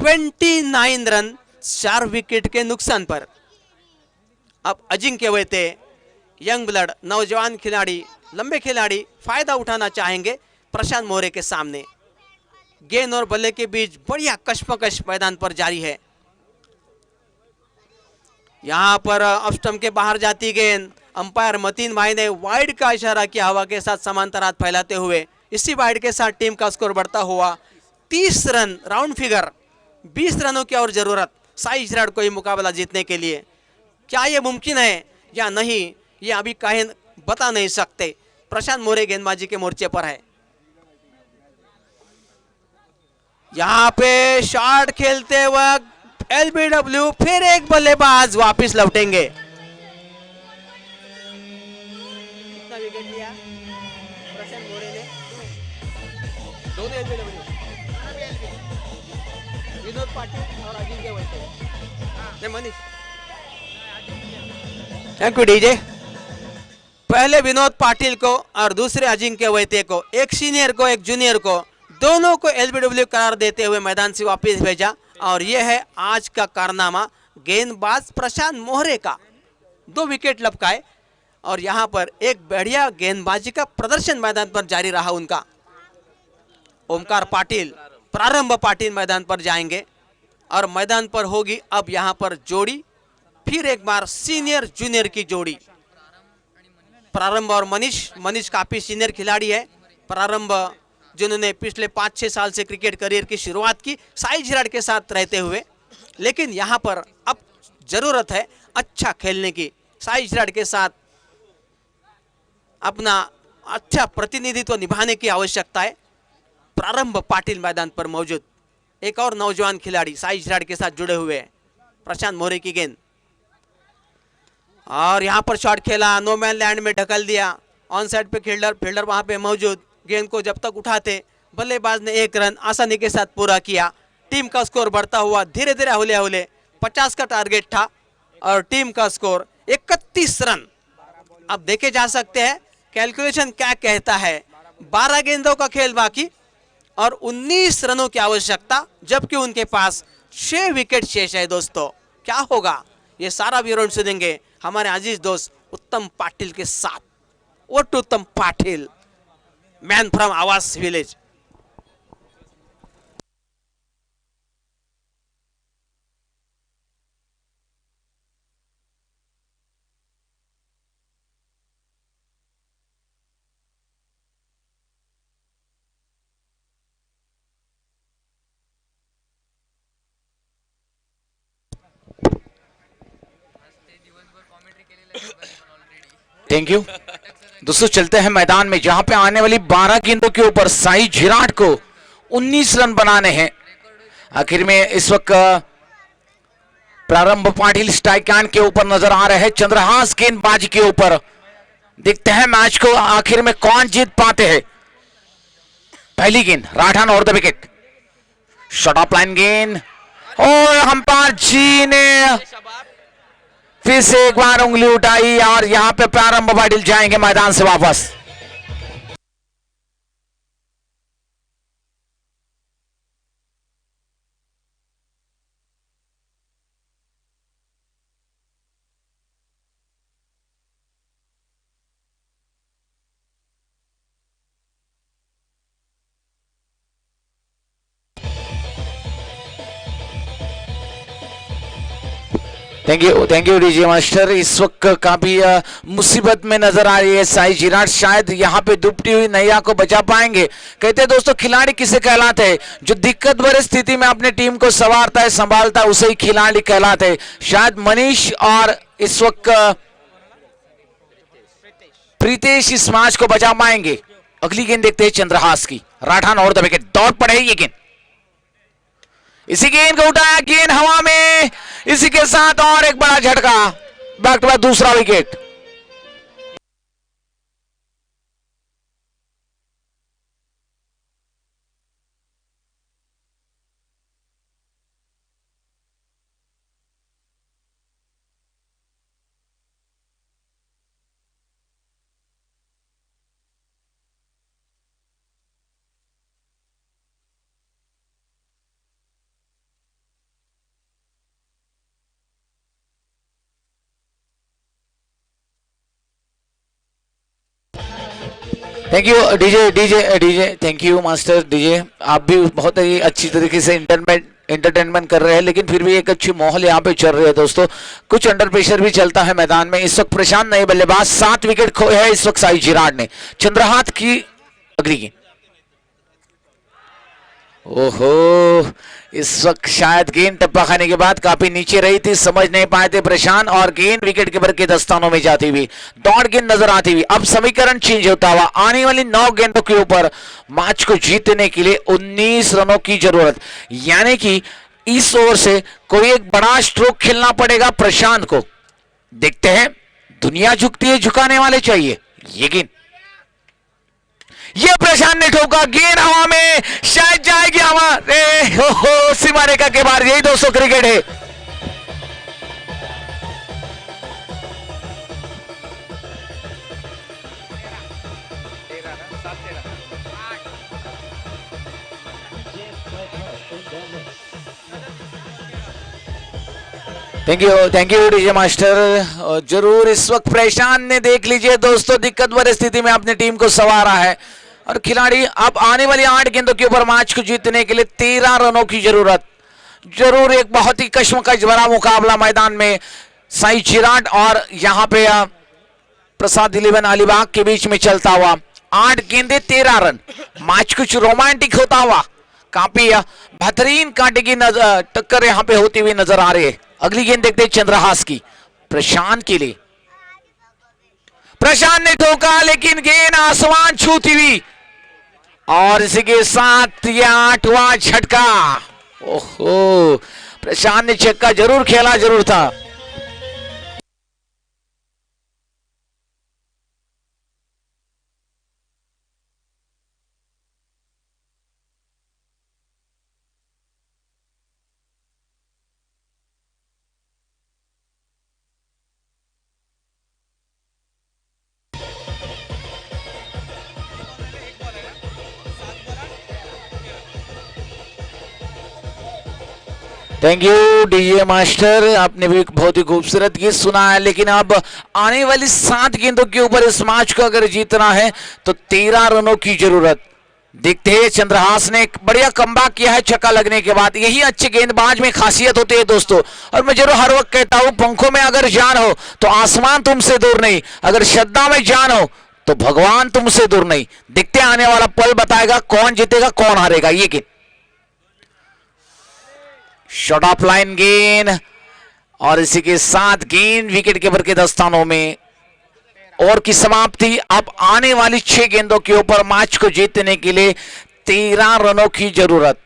29 रन 4 विकेट के नुकसान पर। अब अजिंक्य वैते यंग ब्लड नौजवान खिलाड़ी, लंबे खिलाड़ी फायदा उठाना चाहेंगे प्रशांत मोहरे के सामने। गेंद और बल्ले के बीच बढ़िया कशमकश मैदान पर जारी है। यहां पर ऑफ स्टंप के बाहर जाती गेंद, अंपायर मतीन भाई ने वाइड का इशारा किया हवा के साथ समांतर हाथ फैलाते हुए। इसी वाइड के साथ टीम का स्कोर बढ़ता हुआ 30 रन, राउंड फिगर 20 रनों की और जरूरत साई झिराड को ये मुकाबला जीतने के लिए। क्या ये मुमकिन है या नहीं, ये अभी कहीं बता नहीं सकते। प्रशांत मोहरे गेंदबाजी के मोर्चे पर है। यहां पे शॉट खेलते वक्त एलबीडब्ल्यू, फिर एक बल्लेबाज वापस लौटेंगे। कितना विकेट लिया प्रशांत मोहरे ने? 2 एलबीडब्ल्यू, विनोद पाटिल और Ajinkya Wahite. Manish, thank you DJ. पहले विनोद पाटिल को और दूसरे अजिंक्य वैते को, एक सीनियर को एक जूनियर को, दोनों को एलबीडब्ल्यू करार देते हुए मैदान से वापस भेजा और यह है आज का कारनामा गेंदबाज प्रशांत मोहरे का। 2 विकेट लपकाए और यहां पर एक बढ़िया गेंदबाजी का प्रदर्शन मैदान पर जारी रहा उनका। ओमकार पाटिल प्रारंभ पाटिल मैदान पर जाएंगे और मैदान पर होगी अब यहाँ पर जोड़ी, फिर एक बार सीनियर जूनियर की जोड़ी। प्रारंभ और मनीष काफी सीनियर खिलाड़ी है। प्रारंभ जिन्होंने पिछले 5-6 साल से क्रिकेट करियर की शुरुआत की साई झिराड के साथ रहते हुए, लेकिन यहाँ पर अब जरूरत है अच्छा खेलने की। साई झिराड के साथ अपना अच्छा प्रतिनिधित्व निभाने की आवश्यकता है। प्रारंभ पाटिल मैदान पर मौजूद एक और नौजवान खिलाड़ी साई झिराड के साथ जुड़े हुए हैं, प्रशांत मोरे की गेंद और यहां पर शॉट खेला, नो मैन लैंड में ढकल दिया। ऑन साइड पे फील्डर वहां पे मौजूद, गेंद को जब तक उठाते बल्लेबाज ने 1 रन आसानी के साथ पूरा किया। टीम का स्कोर बढ़ता हुआ धीरे धीरे हौले हौले 50 का टारगेट था और टीम का स्कोर 31 रन। अब देखे जा सकते हैं कैलकुलेशन क्या कहता है। 12 गेंदों का खेल बाकी और 19 रनों की आवश्यकता, जबकि उनके पास 6 विकेट शेष है। दोस्तों क्या होगा ये सारा विवरण सुनेंगे हमारे अजीज दोस्त उत्तम पाटिल के साथ। वो टू उत्तम पाटिल, मैन फ्रॉम आवास विलेज। थैंक यू दोस्तों, चलते हैं मैदान में जहां पे आने वाली 12 गेंदों के ऊपर साई झिराड को 19 रन बनाने हैं। आखिर में इस वक्त प्रारंभ पाटिल स्ट्राइक हैंड के ऊपर नजर आ रहे हैं, चंद्रहास गेंदबाजी के ऊपर। देखते हैं मैच को आखिर में कौन जीत पाते हैं। पहली गेंद राठान और the wicket, shot of line गेंद और अंपायर जी ने फिर से एक बार उंगली उठाई और यहां पे प्रारंभ पाटिल जाएंगे मैदान से वापस। Thank you DJ master. इस वक्त काफी मुसीबत में नजर आ रही है साई झिराड, शायद यहाँ पे डूबती हुई नैया को बचा पाएंगे। कहते हैं दोस्तों खिलाड़ी किसे कहलाते हैं, जो दिक्कत भरी स्थिति में अपने टीम को संवारता है संभालता है, उसे ही खिलाड़ी कहलाते हैं। शायद मनीष और इस वक्त प्रीतेश इस मैच को बचा पाएंगे। अगली गेंद देखते हैं चंद्रहास की, राठान और द विकेट, दौड़ पड़े ये गेंद, इसी गेंद को उठाया, गेंद हवा में, इसी के साथ और एक बड़ा झटका, बैक टू बैक दूसरा wicket. Thank you DJ, thank you master DJ. आप भी बहुत ही अच्छी तरीके से एंटरटेनमेंट कर रहे हैं, लेकिन फिर भी एक अच्छी माहौल यहाँ पे चल रही है दोस्तों। कुछ अंडर प्रेशर भी चलता है मैदान में। इस वक्त प्रशांत नए बल्लेबाज, 7 विकेट खोए हैं इस वक्त साई झिराड ने। चंद्रहास की अगली गेंद, ओहो, इस वक्त शायद गेंद टप्पा खाने के बाद काफी नीचे रही थी, समझ नहीं पाए थे प्रशांत, और गेंद विकेट कीपर के दस्तानों में जाती हुई, दौड़ गेंद नजर आती हुई। अब समीकरण चेंज होता हुआ, आने वाली 9 गेंदों के ऊपर मैच को जीतने के लिए 19 रनों की जरूरत, यानी कि इस ओवर से कोई एक बड़ा स्ट्रोक खेलना पड़ेगा प्रशांत को। देखते हैं, दुनिया झुकती है, झुकाने वाले चाहिए। ये गेंद, ये प्रशांत ने ठोका, गेंद हवा में, शायद जाएगी हवा, हो सीमा रेखा के बाहर। यही दोस्तों क्रिकेट है। Thank you DJ master. जरूर इस वक्त प्रशांत ने, देख लीजिए दोस्तों, दिक्कत भरी स्थिति में अपनी टीम को संवारा है और खिलाड़ी अब आने वाली 8 गेंदों के ऊपर मैच को जीतने के लिए 13 रनों की जरूरत। जरूर एक बहुत ही कश्मकश भरा मुकाबला मैदान में साई चिराग और यहां पे प्रसाद 11 अलीबाग के बीच में चलता हुआ। 8 गेंदे 13 रन, मैच कुछ रोमांटिक होता हुआ, काफी बेहतरीन कांटे की टक्कर यहां पे होती हुई नजर आ रही है। अगली गेंद देखते हैं चंद्रहास की, प्रशांत के लिए। प्रशांत ने ठोका लेकिन गेंद आसमान छूती हुई और इसी के साथ यह 8वां झटका। ओहो, प्रशांत ने छक्का जरूर खेला जरूर था। थैंक यू डीजे मास्टर, आपने भी बहुत ही खूबसूरत गीत सुना है। लेकिन अब आने वाली 7 गेंदों के ऊपर इस मैच को अगर जीतना है तो 13 रनों की जरूरत। देखते हैं, चंद्रहास ने एक बढ़िया कमबैक किया है छक्का लगने के बाद। यही अच्छे गेंदबाज में खासियत होती है दोस्तों। और मैं जरूर हर वक्त कहता हूं, पंखों में अगर जान हो तो आसमान तुमसे दूर नहीं, अगर श्रद्धा में जान हो तो भगवान तुमसे दूर नहीं। देखते हैं, आने वाला पल बताएगा कौन जीतेगा कौन हारेगा। ये गेंद शॉर्ट ऑफ लाइन गेंद और इसी के साथ गेंद विकेट कीपर के दस्तानों में। और की समाप्ति। अब आने वाली 6 गेंदों के ऊपर मैच को जीतने के लिए 13 रनों की जरूरत।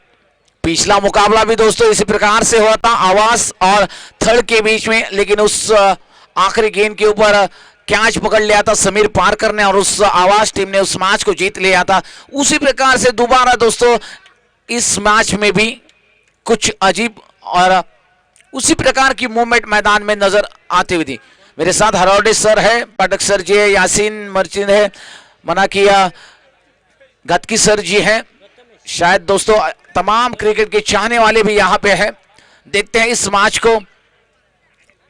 पिछला मुकाबला भी दोस्तों इसी प्रकार से हुआ था, आवास और थर्ड के बीच में, लेकिन उस आखिरी गेंद के ऊपर कैच पकड़ लिया था समीर पारकर ने और उस आवास टीम ने उस मैच को जीत लिया था। उसी प्रकार से दोबारा दोस्तों इस मैच में भी कुछ अजीब और उसी प्रकार की मूवमेंट मैदान में नजर आती हुई थी। मेरे साथ हरौडे सर है, पाठक सर जी है, यासीन मर्चिंद है, मना किया गतकी सर जी हैं। शायद दोस्तों तमाम क्रिकेट के चाहने वाले भी यहां पे हैं। देखते हैं इस मैच को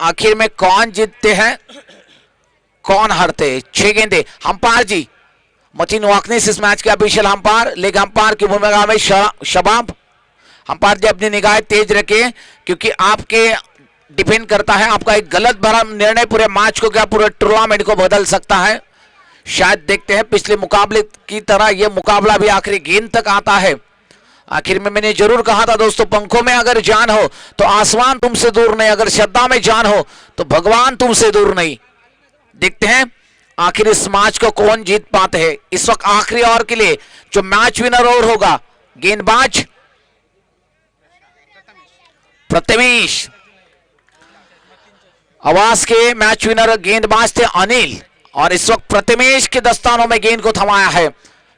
आखिर में कौन जीतते हैं कौन हारते हैं। 6 गेंदे। अंपायर जी मतीन वाकनीस इस मैच के ऑफिशियल अंपायर, लेग अंपायर की भूमिका में शबाब। अंपायर जी अपनी निगाहें तेज रखें क्योंकि आपके डिपेंड करता है, आपका एक गलत भरा निर्णय पूरे मैच को क्या पूरे टूर्नामेंट को बदल सकता है। शायद देखते हैं पिछले मुकाबले की तरह यह मुकाबला भी आखिरी गेंद तक आता है। आखिर में मैंने जरूर कहा था दोस्तों, पंखों में अगर जान हो तो आसमान तुमसे दूर नहीं, अगर श्रद्धा में जान हो तो भगवान तुमसे दूर नहीं। देखते हैं आखिर इस मैच को कौन जीत पाते हैं। इस वक्त आखिरी ओवर के लिए जो मैच विनर ओवर होगा, गेंदबाज प्रथमेश, आवास के मैच विनर गेंदबाज थे अनिल और इस वक्त प्रथमेश के दस्तानों में गेंद को थमाया है।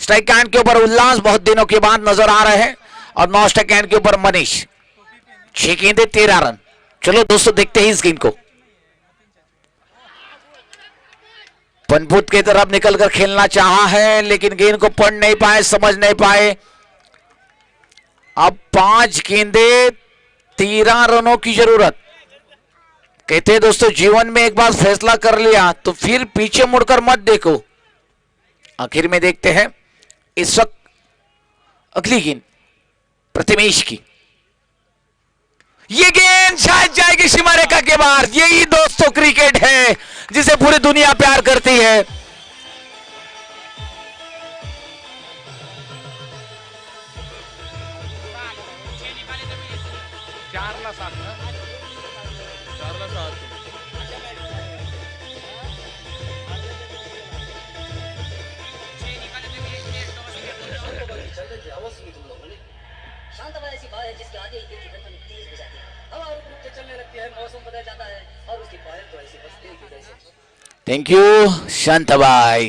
स्ट्राइक हैंड के ऊपर उल्लास बहुत दिनों के बाद नजर आ रहे हैं और नॉन स्ट्राइक हैंड के ऊपर मनीष। 6 गेंदे 13 रन। चलो दोस्तों देखते हैं इस गेंद को। पनपुत की तरफ निकलकर खेलना चाहा है लेकिन गेंद को पढ़ नहीं पाए, समझ नहीं पाए। अब 5 गेंदे 13 रनों की जरूरत। कहते हैं दोस्तों जीवन में एक बार फैसला कर लिया तो फिर पीछे मुड़कर मत देखो। आखिर में देखते हैं इस वक्त अगली गेंद प्रथमेश की। ये गेंद शायद जाएगी सीमा रेखा के बाहर। यही दोस्तों क्रिकेट है जिसे पूरी दुनिया प्यार करती है। थैंक यू शांत भाई।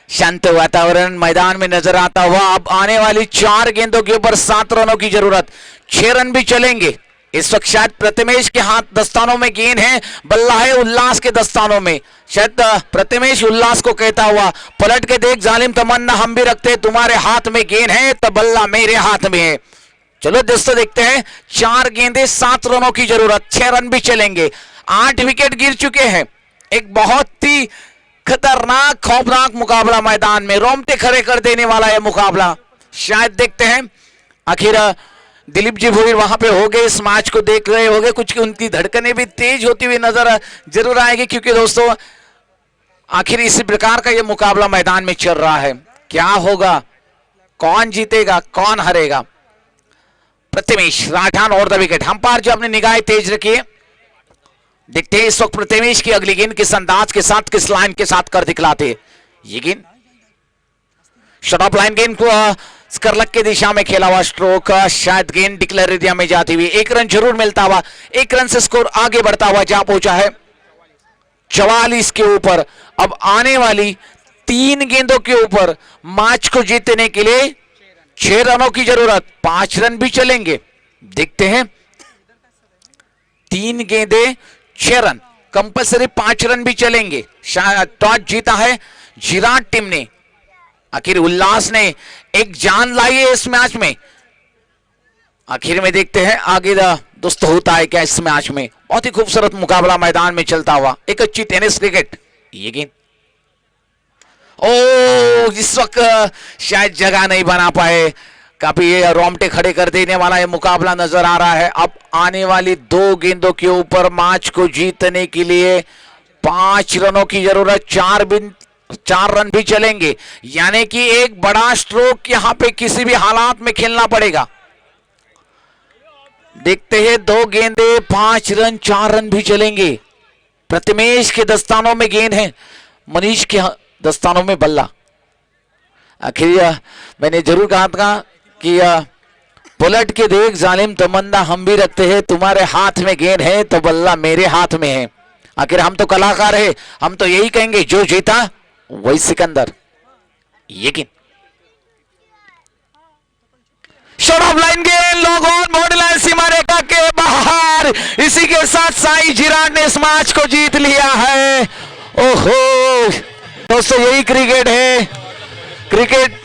शांत वातावरण मैदान में नजर आता हुआ। अब आने वाली 4 गेंदों के ऊपर 7 रनों की जरूरत। 6 रन भी चलेंगे। इस वक्त शायद प्रथमेश के हाथ दस्तानों में गेंद है, बल्ला है उल्लास के दस्तानों में। शायद प्रथमेश उल्लास को कहता हुआ, पलट के देख जालिम तमन्ना हम भी रखते, तुम्हारे हाथ में गेंद है तो बल्ला मेरे हाथ में है। चलो दोस्तों देखते हैं 4 गेंदे 7 रनों की जरूरत। 6 रन भी चलेंगे। 8 विकेट गिर चुके हैं। एक बहुत ही खतरनाक खौफनाक मुकाबला मैदान में, रोंगटे खड़े कर देने वाला यह मुकाबला। शायद देखते हैं आखिर दिलीप जी भोईर वहां पे हो गए, इस मैच को देख रहे होंगे, कुछ उनकी धड़कनें भी तेज होती हुई नजर जरूर आएगी, क्योंकि दोस्तों आखिर इसी प्रकार का यह मुकाबला मैदान में चल रहा है। क्या होगा, कौन जीतेगा, कौन हारेगा? प्रथमेश राजहान और द विकेट। अंपायर जो अपनी निगाहें तेज रखिए, देखते हैं इस वक्त प्रथमेश की अगली गेंद किस अंदाज के साथ, किस लाइन के साथ कर दिखलाते। ये गेंद शॉट ऑफ लाइन गेंद को स्करलक की दिशा में खेला हुआ स्ट्रोक, शायद गेंद डिक्लेयर एरिया में जाती हुई एक रन जरूर मिलता हुआ, एक रन से स्कोर आगे बढ़ता हुआ जा पहुंचा है 44 के ऊपर। अब आने वाली 3 गेंदों के ऊपर मैच को जीतने के लिए 6 रनों की जरूरत, 5 रन भी चलेंगे। देखते हैं 3 गेंदें 6 रन, कंपलसरी 5 रन भी चलेंगे। शायद टॉस जीता है जिराट टीम ने, आखिर उल्लास ने एक जान लाई है इस मैच में। आखिर में देखते हैं आगे दोस्तों होता है क्या इस मैच में। बहुत ही खूबसूरत मुकाबला मैदान में चलता हुआ, एक अच्छी टेनिस क्रिकेट। ये गेंद ओ इस वक्त शायद जगह नहीं बना पाए, काफी ये रोंगटे खड़े कर देने वाला ये मुकाबला नजर आ रहा है। अब आने वाली 2 गेंदों के ऊपर मैच को जीतने के लिए 5 रनों की जरूरत, 4 रन भी चलेंगे, यानी कि एक बड़ा स्ट्रोक यहां पे किसी भी हालात में खेलना पड़ेगा। देखते हैं 2 गेंदे 5 रन, 4 रन भी चलेंगे। प्रथमेश के दस्तानों में गेंद है, मनीष के दस्तानों में बल्ला। आखिर मैंने जरूर कहा था कि पलट के देख जालिम तमन्ना हम भी रखते हैं, तुम्हारे हाथ में गेंद है तो बल्ला मेरे हाथ में है। आखिर हम तो कलाकार है, हम तो यही कहेंगे जो जीता वही सिकंदर। ये गेंद शॉट ऑफ लाइन गेंद, लॉन्ग ऑन बॉर्डर लाइन सीमा रेखा के बाहर। इसी के साथ साई जिराट ने इस मैच को जीत लिया है। ओहो दोस्तों, यही क्रिकेट है, क्रिकेट